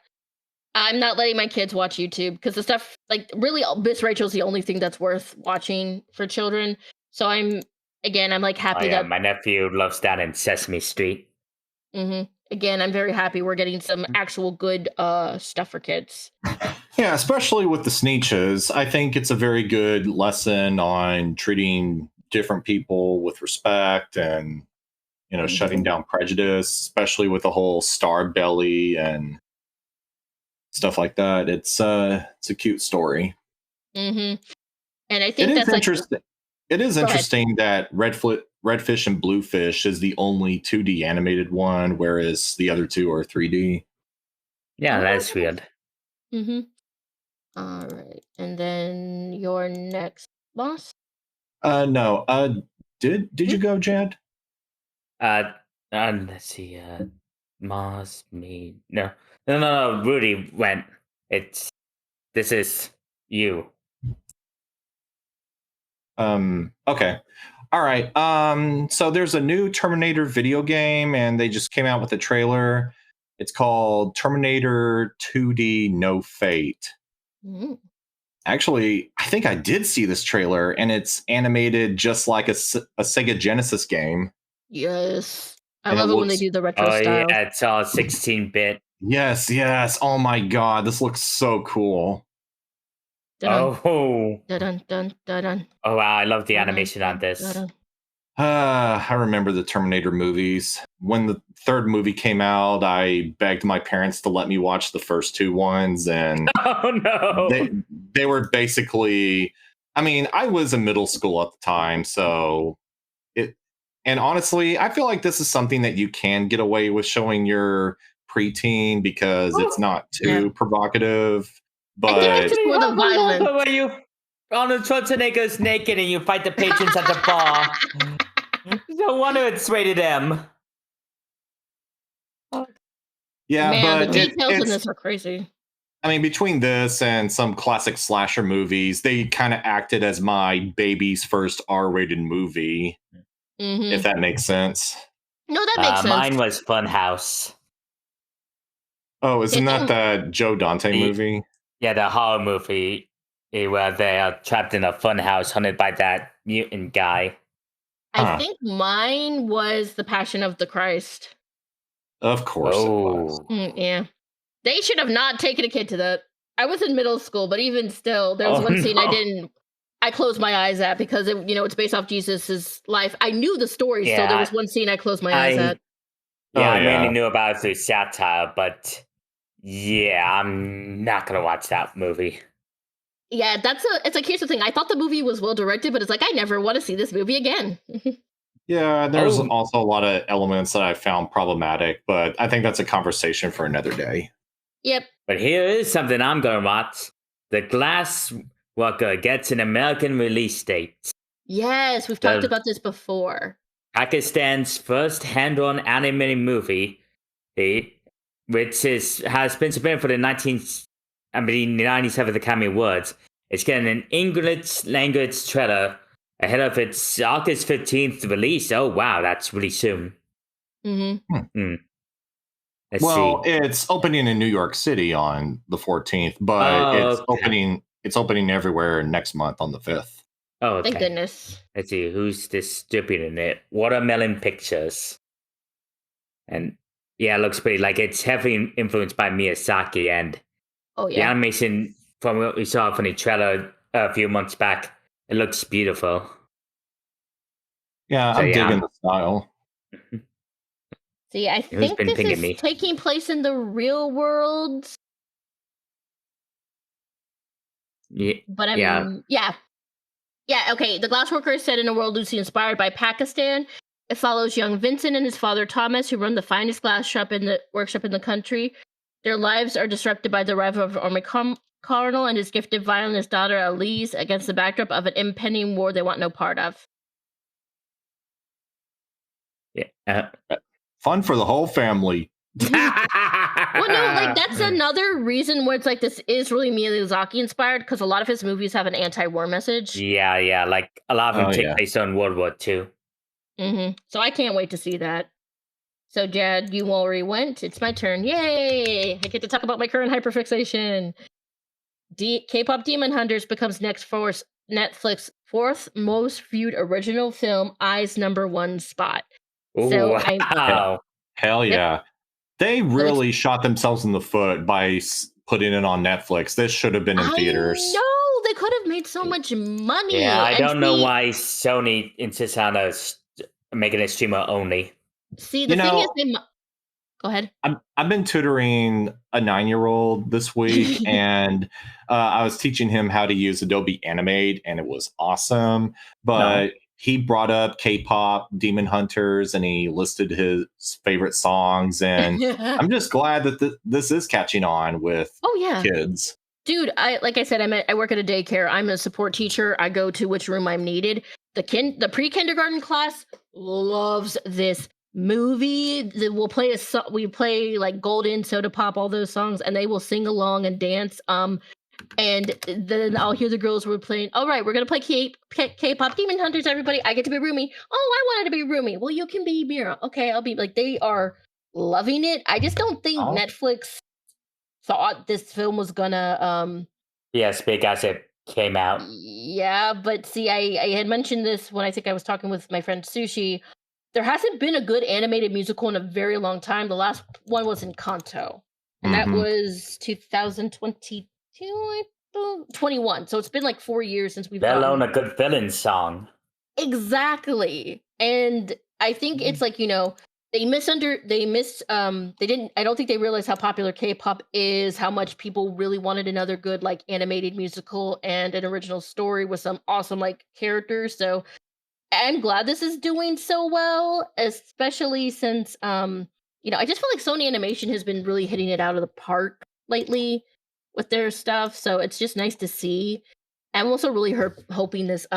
I'm not letting my kids watch YouTube because the stuff like really Miss Rachel's the only thing that's worth watching for children. So I'm like Oh happy yeah, that my nephew loves that in Sesame Street. again, I'm very happy we're getting some actual good stuff for kids. Yeah, especially with the Sneeches. I think it's a very good lesson on treating different people with respect and, shutting down prejudice, especially with the whole star belly and stuff like that. It's a cute story. And I It think is that's like interesting. It is go ahead. interesting that Redfish and Bluefish is the only 2D animated one, whereas the other 2 are 3D. Yeah, Oh, that's weird. mm-hmm. All right, and then your next boss. No. Did you go, Jad? Uh, let's see. Mars, me, no. Rudy went. This is you. Okay. All right. So there's a new Terminator video game, and they just came out with a trailer. It's called Terminator 2D No Fate. Mm. Actually, I think I did see this trailer, and it's animated just like a Sega Genesis game. Yes, I And it love it when they looks, do the retro Oh yeah, style. it's all 16-bit. yes. Oh my God, this looks so cool. Dun Oh, dun dun dun oh wow! I love the dun animation on this. dun. I remember the Terminator movies. When the 3rd movie came out, I begged my parents to let me watch the first 2 ones, and Oh no! they were basically. I mean, I was in middle school at the time, so it. And honestly, I feel like this is something that you can get away with showing your preteen because it's not Yeah. too provocative. I think it's But just more the violence. Where you Arnold Schwarzenegger's naked and you fight the patrons at the bar. No wonder it's rated M. yeah, Man, the but details in it's this are crazy. I mean, between this and some classic slasher movies, they kind of acted as my baby's first R-rated movie, if Hmm. that makes sense. No, that makes sense. Mine was Funhouse. Oh, See, I isn't that think the Joe Dante The- movie? Yeah, the horror movie where they are trapped in a funhouse hunted by that mutant guy. Huh. mine was The Passion of the Christ. Of course it was. Oh. Yeah. They should have not taken a kid to that. I was in middle school, but even still, there was Oh, one scene no. I closed my eyes at because it's based off Jesus's life. I knew the story, so there Yeah, was one scene I closed my eyes at. yeah, Oh, I mainly yeah. knew about it through satire, but yeah, I'm not gonna watch that movie. Yeah, it's like here's the thing. I thought the movie was well directed, but it's like I never want to see this movie again. Yeah, there's Oh, also a lot of elements that I found problematic, but I think that's a conversation for another day. Yep. but here is something I'm gonna watch. The Glass Walker gets an American release date. Yes, we've talked The about this before. Pakistan's first hand-drawn animated movie, which has been submitted for the 97th Academy Awards. It's getting an English language trailer ahead of its August 15th release. Oh wow, that's really soon. Hmm. Let's Well, see. it's opening in New York City on the 14th, but Oh, okay. it's opening everywhere next month on the 5th. Oh, Thank okay. goodness. Let's see who's distributing it. Watermelon Pictures, and yeah, it looks pretty. Like it's heavily influenced by Miyazaki, and Oh the yeah. animation from what we saw from the trailer a few months back, it looks beautiful. Yeah, So I'm yeah, digging the style. See, I who's think been this pinging is me? taking place in the real world, Yeah, but yeah. yeah. Yeah, okay. The Glassworker is set in a world loosely inspired by Pakistan. It follows young Vincent and his father Thomas, who run the finest glass shop in the workshop in the country. Their lives are disrupted by the arrival of Army Colonel and his gifted violinist daughter Elise against the backdrop of an impending war they want no part of. Yeah. Fun for the whole family. Well, no, like that's another reason where it's like this is really Miyazaki inspired because a lot of his movies have an anti-war message. Yeah. Like a lot of them Oh, take yeah. place on World War II. So I can't wait to see that. So, Jad, you already went. It's my turn. Yay! I get to talk about my current hyperfixation. K-pop Demon Hunters becomes Netflix fourth most viewed original film, Eyes #1 spot. Oh So I wow! Hell Yep. yeah. They So it's- really shot themselves in the foot by putting it on Netflix. This should have been in theaters. know they could have made so much money. Yeah, I And don't know why Sony insists on making it streamer only. See, You the thing is, know, go ahead. I've been tutoring a 9-year-old this week, and I was teaching him how to use Adobe Animate, and it was awesome. But he brought up K-pop, Demon Hunters, and he listed his favorite songs. And I'm just glad that this is catching on with Oh yeah. kids. Dude, like I said, I work at a daycare. I'm a support teacher. I go to which room I'm needed. The pre-kindergarten class loves this movie. We'll play we play like Golden, Soda Pop, all those songs, and they will sing along and dance. And then I'll hear the girls were playing. All right, we're gonna play K-pop Demon Hunters. Everybody, I get to be Rumi. Oh, I wanted to be Rumi. Well, you can be Mira. Okay, I'll be like. They are loving it. I just don't think Oh. Netflix thought this film was gonna Yes, big as it came out. yeah, but see, I had mentioned this when I think I was talking with my friend Sushi. There hasn't been a good animated musical in a very long time. The last one was Encanto, and that Mhm. was 2022, 21. So it's been like 4 years since we've Let gotten alone a good villain song. exactly. And I think it's like they didn't. I don't think they realized how popular K-pop is, how much people really wanted another good like animated musical and an original story with some awesome like characters. So I'm glad this is doing so well, especially since I just feel like Sony Animation has been really hitting it out of the park lately with their stuff, so it's just nice to see. I'm also really hoping this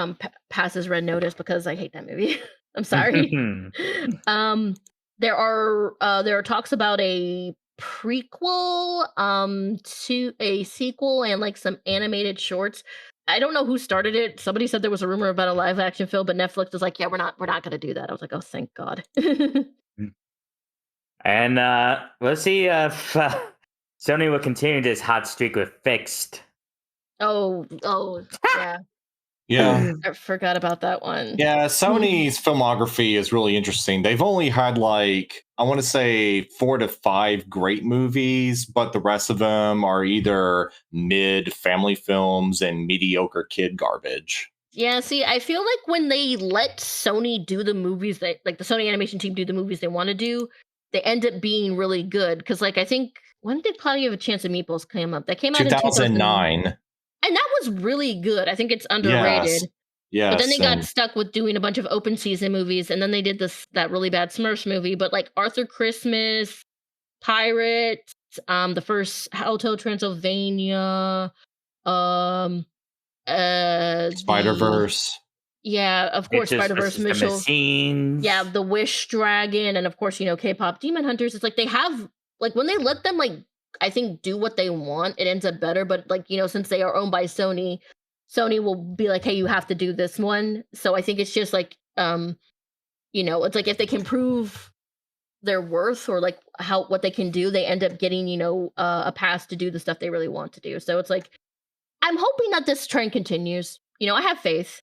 passes Red Notice because I hate that movie. I'm sorry. Um, there are talks about a prequel to a sequel and like some animated shorts. I don't know who started it. Somebody said there was a rumor about a live action film, but Netflix was like, "Yeah, we're not going to do that." I was like, "Oh, thank God." And we'll see if Sony will continue this hot streak with Fixed. Oh, yeah. Yeah. I forgot about that one. Yeah, Sony's filmography is really interesting. They've only had like, I want to say 4 to 5 great movies, but the rest of them are either mid family films and mediocre kid garbage. Yeah, see, I feel like when they let Sony do the movies that, like the Sony animation team do the movies they want to do, they end up being really good. Because, like, I think, when did Cloudy Have a Chance of Meatballs come up? That came out in 2009. 2009. And that was really good. I think it's Yes. underrated. But then Yes. they got stuck with doing a bunch of open season movies, and then they did that really bad Smurfs movie. But like Arthur Christmas, Pirates, the first Hotel Transylvania, um, the Spider-Verse. yeah, of course, Pictures Spider-Verse, versus the Mitchell. Machines. Yeah, the Wish Dragon, and of course, K-pop Demon Hunters. It's like they have like when they let them like I think do what they want, it ends up better. But like since they are owned by Sony, Sony will be like, hey, you have to do this one. So I think it's just like it's like if they can prove their worth or like what they can do, they end up getting a pass to do the stuff they really want to do. So it's like I'm hoping that this trend continues. I have faith.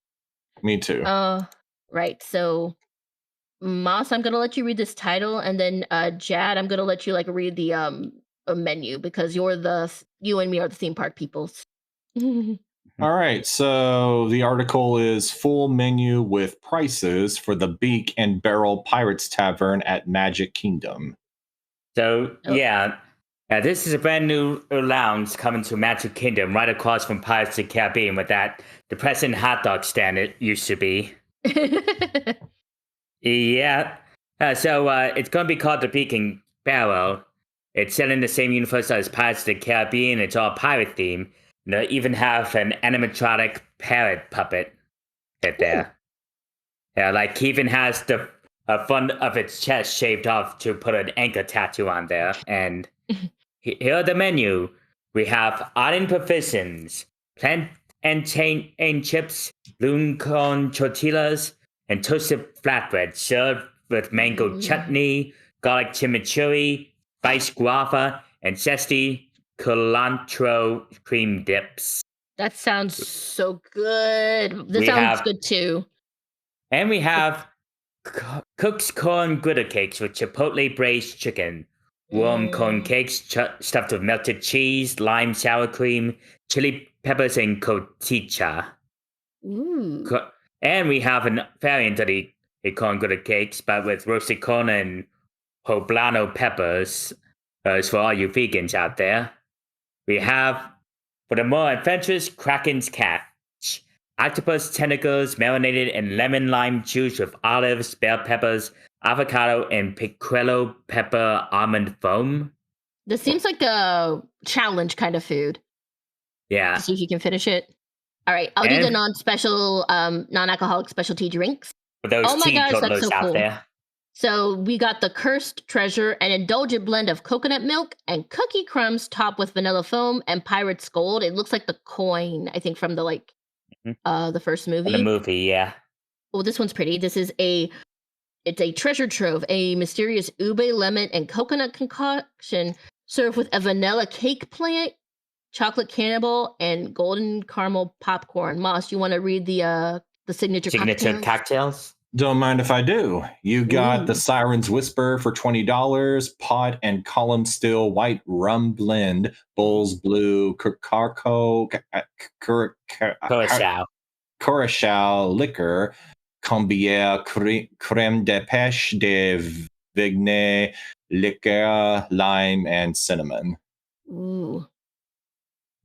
Me too. Right. So Moss, I'm gonna let you read this title, and then Jad, I'm gonna let you like read the a menu because you and me are the theme park peoples. All right, so the article is full menu with prices for the Beak and Barrel Pirates Tavern at Magic Kingdom. So, Oh. yeah, this is a brand new lounge coming to Magic Kingdom right across from Pirates of the Caribbean with that depressing hot dog stand it used to be. Yeah. So it's going to be called the Beak and Barrel. It's set in the same universe as Pirates of the Caribbean. It's all pirate themed. They even have an animatronic parrot puppet there. Yeah, like he even has the front of its chest shaved off to put an anchor tattoo on there. And here are the menu. We have island provisions, plant and chips, loon corn tortillas, and toasted flatbread served with mango chutney, garlic chimichurri, spiced guava, and zesty cilantro cream dips. That sounds so good. This sounds good too. And we have Cook's corn griddle cakes with chipotle braised chicken, warm corn cakes stuffed with melted cheese, lime sour cream, chili peppers, and cotija. Ooh. And we have a variant of the corn griddle cakes, but with roasted corn and poblano peppers. For all you vegans out there. We have, for the more adventurous, Kraken's Catch. Octopus tentacles marinated in lemon lime juice with olives, bell peppers, avocado, and piquello pepper almond foam. This seems like a challenge kind of food. Yeah. To see if you can finish it. All right, I'll do the non-alcoholic specialty drinks. For those teetotalers so out there. So we got the Cursed Treasure, an indulgent blend of coconut milk and cookie crumbs topped with vanilla foam and Pirate's Gold. It looks like the coin, I think, from the the first movie. The movie, yeah. Oh, this one's pretty. It's a treasure trove, a mysterious ube lemon and coconut concoction served with a vanilla cake plant, chocolate cannibal, and golden caramel popcorn. Moss, you want to read the signature cocktails? Don't mind if I do. You got the Siren's Whisper for $20, pot and column still white rum blend, Bull's Blue, Curacao liquor, Combière crème de pêche de vigne, liqueur, lime, and cinnamon. Ooh.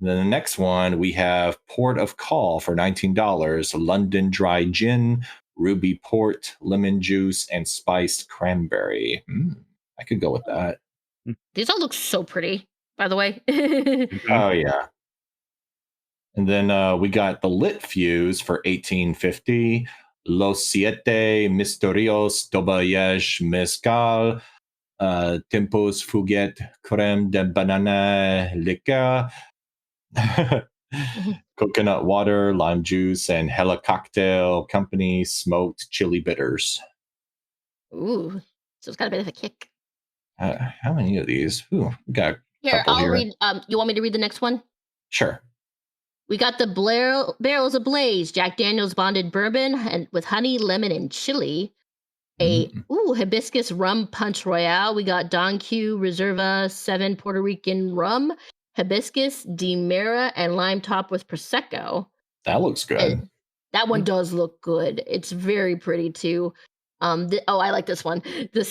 Then the next one, we have Port of Call for $19, London Dry Gin, Ruby Port, lemon juice, and spiced cranberry. I could go with that. These all look so pretty, by the way. Oh yeah. And then we got the lit fuse for 1850. Los siete misterios de voyage mezcal. Tempos Fuguet Creme de Banana Liqueur. Coconut water, lime juice, and Hella Cocktail Company smoked chili bitters. Ooh, so it's got a bit of a kick. How many of these? Ooh, we got a Here, couple I'll here. read. You want me to read the next one? Sure. We got the Barrels Ablaze, Jack Daniel's Bonded Bourbon, and with honey, lemon, and chili. Hibiscus Rum Punch Royale. We got Don Q Reserva 7 Puerto Rican Rum, Hibiscus, Demerara, and Lime Top with Prosecco. That looks good. And that one does look good. It's very pretty too. I like this one. The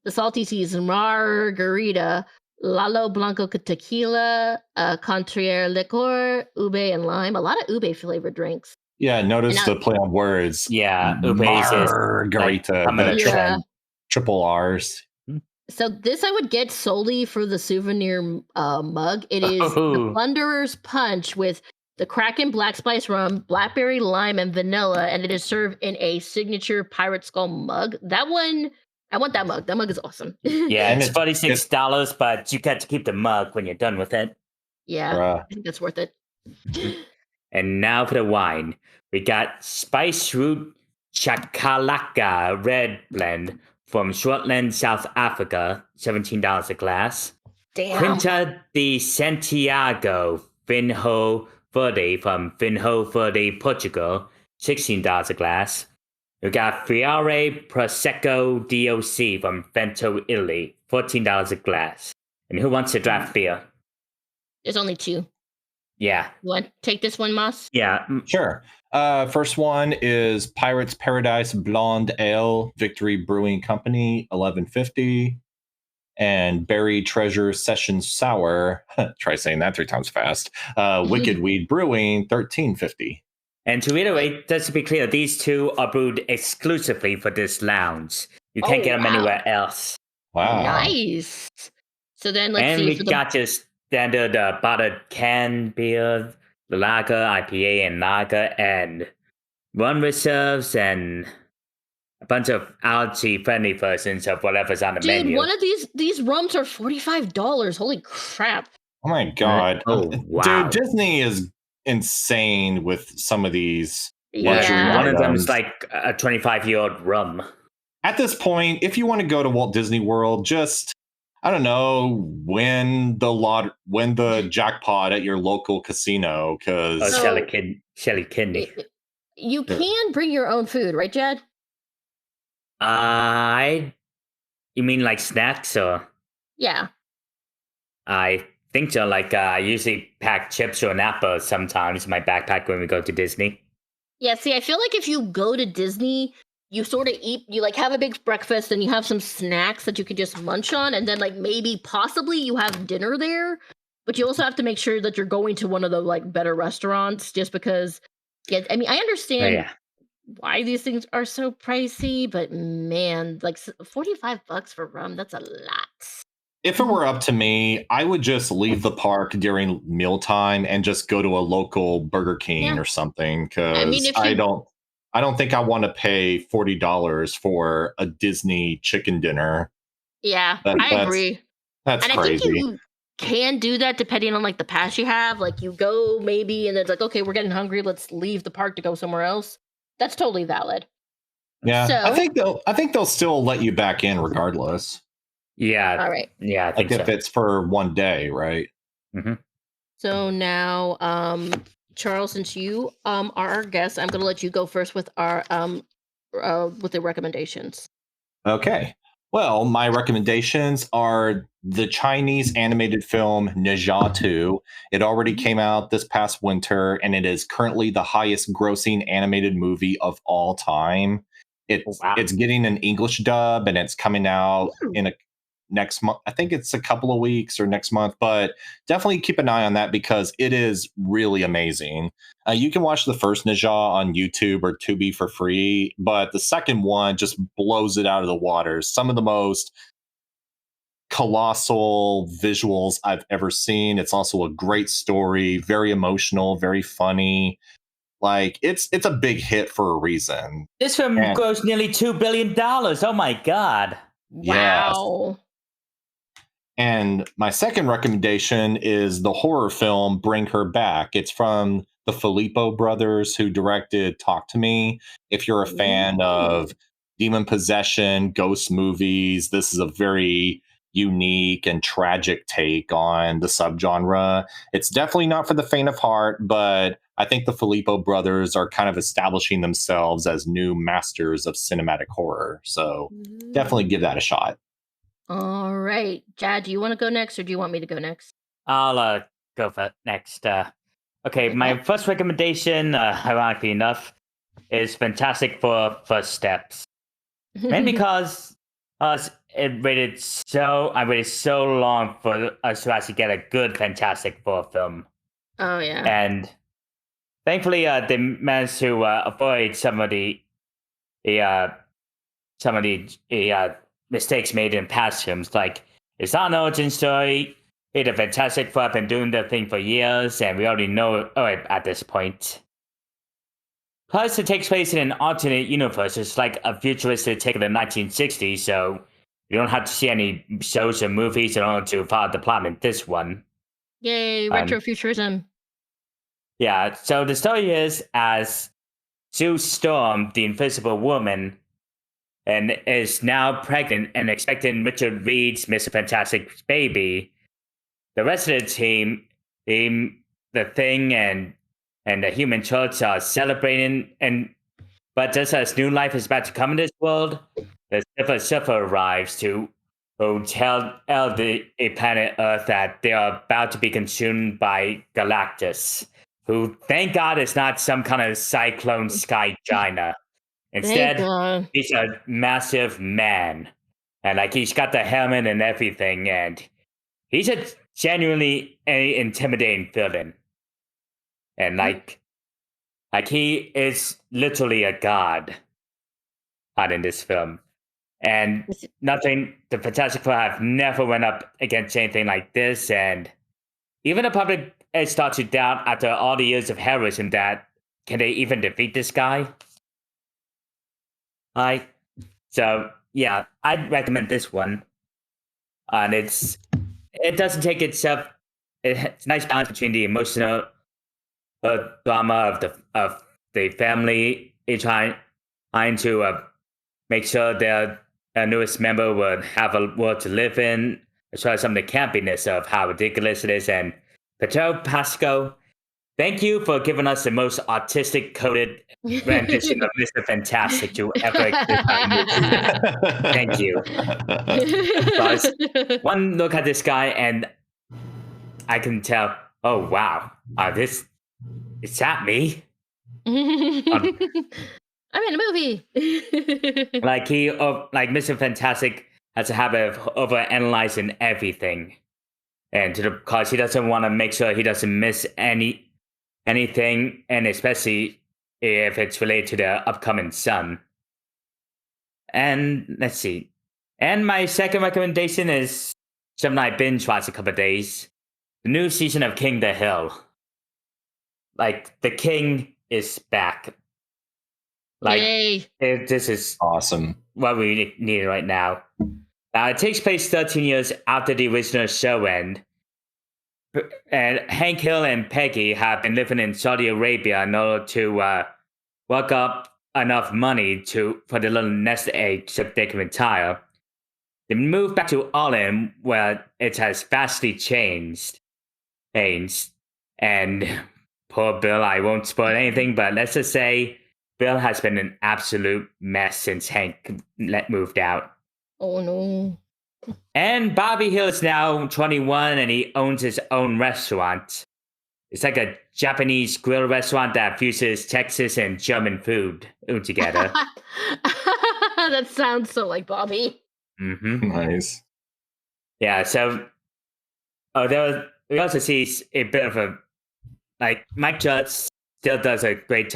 Salty Seas Margarita, Lalo Blanco Tequila, Contrier Liqueur, Ube and Lime. A lot of ube flavored drinks. Yeah, notice the play on words. Yeah, Margarita. Like, triple R's. So this I would get solely for the souvenir mug. It is the Plunderer's Punch with the Kraken Black Spice Rum, Blackberry Lime, and Vanilla, and it is served in a signature Pirate Skull mug. That one, I want that mug. That mug is awesome. Yeah, and it's $46, but you get to keep the mug when you're done with it. Yeah, I think that's worth it. And now for the wine. We got Spice Root Chakalaka Red Blend from Shortland, South Africa, $17 a glass. Damn. Quinta de Santiago Vinho Verde from Vinho Verde, Portugal, $16 a glass. We got Friare Prosecco DOC from Vento, Italy, $14 a glass. And who wants to draft beer? There's only 2. Yeah. You want to take this one, Moss? Yeah. Sure. First one is Pirates Paradise Blonde Ale, Victory Brewing Company, $11.50. And Berry Treasure Session Sour, try saying that 3 times fast, Wicked Weed Brewing, $13.50. And to reiterate, just to be clear, these 2 are brewed exclusively for this lounge. You can't get them anywhere else. Wow. Nice. So then let's see. And we got just standard bottled canned beer, the lager, IPA, and lager, and rum reserves, and a bunch of algae-friendly versions of whatever's on the menu. Dude, one of these rums are $45. Holy crap. Oh my God. Wow. Dude, Disney is insane with some of these. Yeah. One of them is like a 25-year-old rum. At this point, if you want to go to Walt Disney World, just, I don't know, win the jackpot at your local casino, because Shelly Kidney. You can bring your own food, right, Jad? You mean like snacks, or? Yeah. I think so. Like, I usually pack chips or an apple sometimes in my backpack when we go to Disney. Yeah, see, I feel like if you go to Disney, you sort of eat, you like have a big breakfast and you have some snacks that you can just munch on, and then like maybe possibly you have dinner there, but you also have to make sure that you're going to one of the like better restaurants, just because, yeah, I mean, I understand why these things are so pricey, but man, like $45 for rum, that's a lot. If it were up to me, I would just leave the park during mealtime and just go to a local Burger King or something, because I don't think I want to pay $40 for a Disney chicken dinner. Yeah, I agree. That's and crazy. I think you can do that depending on like the pass you have. Like you go maybe, and it's like, okay, we're getting hungry, let's leave the park to go somewhere else. That's totally valid. Yeah, so, I think they'll still let you back in regardless. Yeah. All right. Yeah, I think if it's for one day, right? Mm-hmm. So now, Charles, since you are our guest, I'm going to let you go first with our with the recommendations. Okay. Well, my recommendations are the Chinese animated film Ne Zha 2. It already came out this past winter, and it is currently the highest grossing animated movie of all time. It's getting an English dub, and it's coming out in next month. I think it's a couple of weeks or next month, but definitely keep an eye on that because it is really amazing. You can watch the first Ne Zha on YouTube or Tubi for free, but the second one just blows it out of the water. Some of the most colossal visuals I've ever seen. It's also a great story, very emotional, very funny. Like it's a big hit for a reason. This film And grossed nearly $2 billion. Oh my god! yes. Wow. And my second recommendation is the horror film Bring Her Back. It's from the Filippo brothers who directed Talk to Me. If you're a fan Ooh. of demon possession, ghost movies, this is a very unique and tragic take on the subgenre. It's definitely not for the faint of heart, but I think the Filippo brothers are kind of establishing themselves as new masters of cinematic horror. So definitely give that a shot. All right. Jad, do you want to go next or do you want me to go next? I'll go for next. Okay, Okay. my first recommendation, ironically enough, is Fantastic Four First Steps. Mainly because I waited so long for us to actually get a good Fantastic Four film, Oh, yeah. and thankfully, they managed to avoid uh, some of the mistakes made in past films. Like, it's not an origin story. The Fantastic Four have been doing their thing for years, and we already know it at this point. Plus, it takes place in an alternate universe. It's like a futuristic take of the 1960s, so you don't have to see any shows or movies in order to follow the plot in this one. Yay, Um, retrofuturism. yeah, so the story is as Sue Storm, the Invisible Woman, and is now pregnant and expecting Richard Reed's Mr. Fantastic's baby. The rest of the team, the Thing, and the Human Torch are celebrating, but just as new life is about to come in this world, the Silver Surfer arrives to who tell the planet Earth that they are about to be consumed by Galactus, who, thank God, is not some kind of cyclone sky giant. Thank Instead, God. he's a massive man, and like he's got the helmet and everything, and he's a genuinely intimidating villain, and like he is literally a god out in this film. And the Fantastic Four have never went up against anything like this, and even the public starts to doubt after all the years of heroism that can they even defeat this guy? So yeah, I'd recommend this one, and it doesn't take itself. It's a nice balance between the emotional drama of the family trying to make sure their newest member would have a world to live in, as well as some of the campiness of how ridiculous it is. And Petro Pasco, thank you for giving us the most artistic coded rendition of Mr. Fantastic to ever exist on a movie. Thank you. Because one look at this guy and I can tell, oh wow, is that me? I'm in a movie. Like Mr. Fantastic has a habit of overanalyzing everything, and because he doesn't want to make sure he doesn't miss anything, and especially if it's related to the upcoming sun. And let's see. And my second recommendation is something I binge watched a couple of days. The new season of King the Hill. Like, the king is back. Like, Yay. this is Awesome. what we need right now. It takes place 13 years after the original show end. And Hank Hill and Peggy have been living in Saudi Arabia in order to work up enough money for the little nest egg so they can retire. They moved back to Ireland, where it has vastly changed. And poor Bill, I won't spoil anything, but let's just say Bill has been an absolute mess since Hank moved out. Oh no. And Bobby Hill is now 21 and he owns his own restaurant. It's like a Japanese grill restaurant that fuses Texas and German food together. That sounds so like Bobby. Mm-hmm. Nice. Yeah, so we also see a bit of a, like, Mike Judge still does a great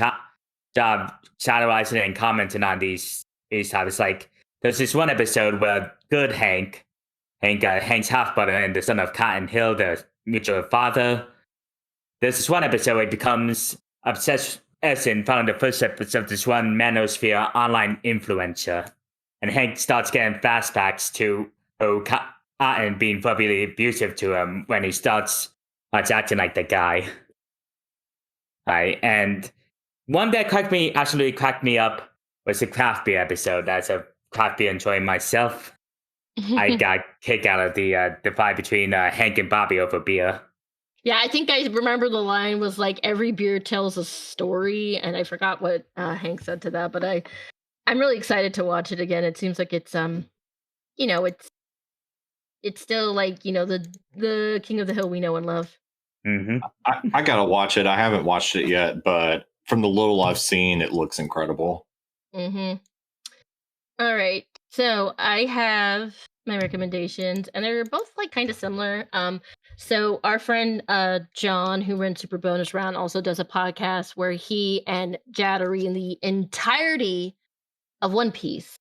job satirizing and commenting on these topics. Like, there's this one episode where Good Hank Hank's half brother and the son of Cotton Hill, the mutual father. There's this one episode where he becomes obsessed and following the footsteps of this one manosphere online influencer. And Hank starts getting flashbacks to Cotton being verbally abusive to him when he starts acting like the guy. Right, and one that absolutely cracked me up was the craft beer episode. As a craft beer enjoying myself, I got a kick out of the fight between Hank and Bobby over beer. Yeah, I think I remember the line was like every beer tells a story, and I forgot what Hank said to that, but I'm really excited to watch it again. It seems like it's it's still like, the King of the Hill we know and love. Mm-hmm. I gotta watch it. I haven't watched it yet, but from the little I've seen, it looks incredible. Mm-hmm. All right. So I have my recommendations, and they're both like kind of similar. So our friend John, who runs Super Bonus Round, also does a podcast where he and Jad are reading the entirety of One Piece.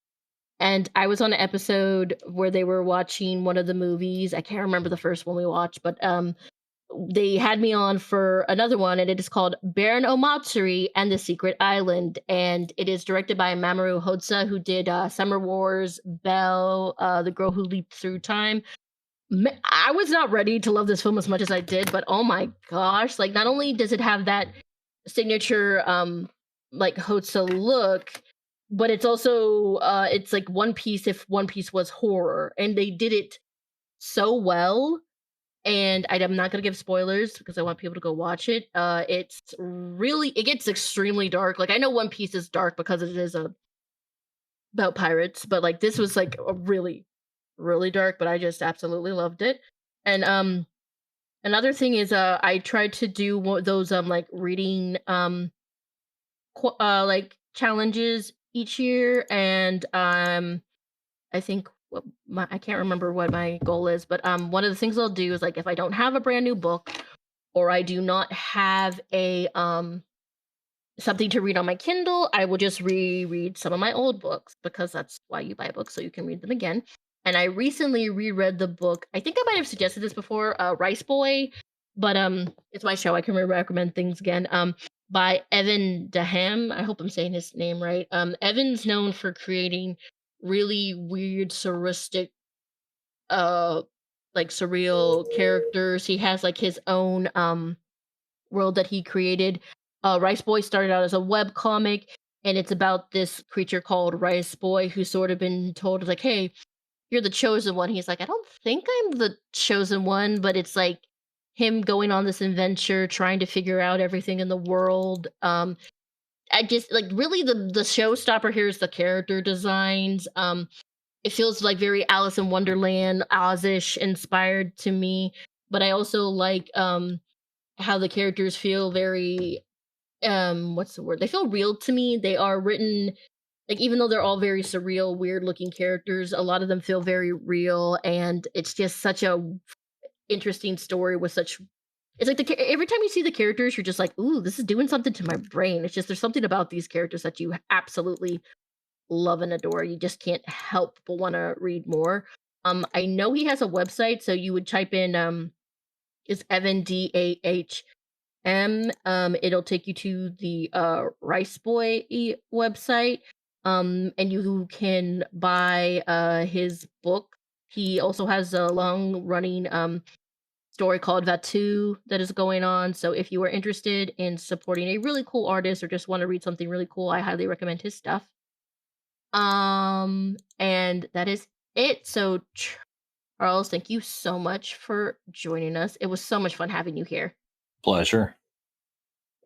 And I was on an episode where they were watching one of the movies. I can't remember the first one we watched, but they had me on for another one, and it is called Baron Omatsuri and the Secret Island, and it is directed by Mamoru Hosoda, who did Summer Wars, Belle, The Girl Who Leaped Through Time. I was not ready to love this film as much as I did, but oh my gosh, like not only does it have that signature like Hosoda look, but it's also it's like One Piece if One Piece was horror, and they did it so well. And I'm not gonna give spoilers because I want people to go watch it. It gets extremely dark. Like I know One Piece is dark because it is about pirates, but like this was like a really, really dark. But I just absolutely loved it. And another thing is I tried to do those like reading like challenges each year, and I think I can't remember what my goal is, but one of the things I'll do is like if I don't have a brand new book, or I do not have a something to read on my Kindle, I will just reread some of my old books, because that's why you buy books, so you can read them again. And I recently reread the book. I think I might have suggested this before, Rice Boy, but it's my show. I can recommend things again. By Evan Daham. I hope I'm saying his name right. Evan's known for creating really weird, like surreal characters. He has like his own world that he created. Rice Boy started out as a web comic, and it's about this creature called Rice Boy who's sort of been told like, "Hey, you're the chosen one." He's like, "I don't think I'm the chosen one," but it's like him going on this adventure, trying to figure out everything in the world. I just like really the showstopper here is the character designs. It feels like very Alice in Wonderland, Ozish inspired to me, but I also like how the characters feel very what's the word? They feel real to me. They are written like, even though they're all very surreal, weird looking characters, a lot of them feel very real, and it's just such a interesting story with such it's like every time you see the characters, you're just like, "Ooh, this is doing something to my brain." It's just there's something about these characters that you absolutely love and adore. You just can't help but want to read more. I know he has a website, so you would type in is Evan Daham. It'll take you to the Rice Boy website. And you can buy his book. He also has a long running story called Vatu that is going on. So if you are interested in supporting a really cool artist or just want to read something really cool, I highly recommend his stuff. And that is it. So Charles, thank you so much for joining us. It was so much fun having you here. Pleasure.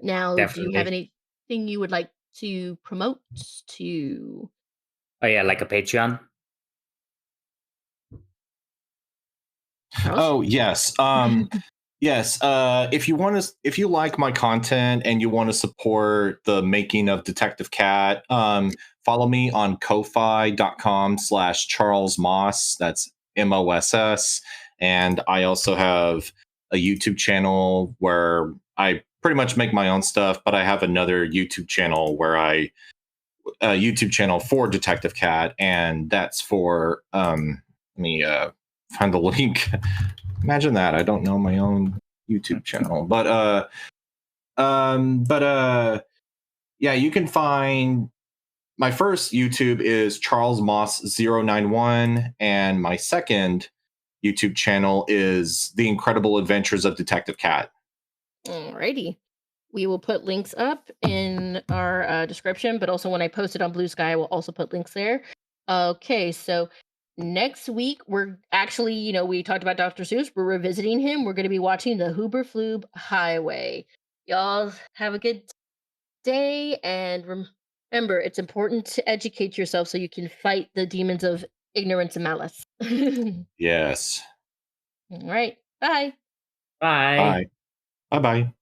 Now, do you have Definitely. anything you would like to promote to? Oh yeah, like a Patreon. Charles? Oh yes. Yes. If you like my content and you want to support the making of Detective Cat, follow me on ko-fi.com/Charles Moss. That's MOSS. And I also have a YouTube channel where I pretty much make my own stuff, but I have another YouTube channel where YouTube channel for Detective Cat, and that's for let me find the link. Imagine that. I don't know my own YouTube channel, yeah, you can find my first YouTube is Charles Moss 091, and my second YouTube channel is The Incredible Adventures of Detective Cat. Alrighty. We will put links up in our description, but also when I post it on Blue Sky, I will also put links there. Okay, so next week we're actually, we talked about Dr. Seuss. We're revisiting him. We're going to be watching the Hooberflube Highway. Y'all have a good day, and remember, it's important to educate yourself so you can fight the demons of ignorance and malice. All Yes. right, bye. Bye. Bye. Bye bye.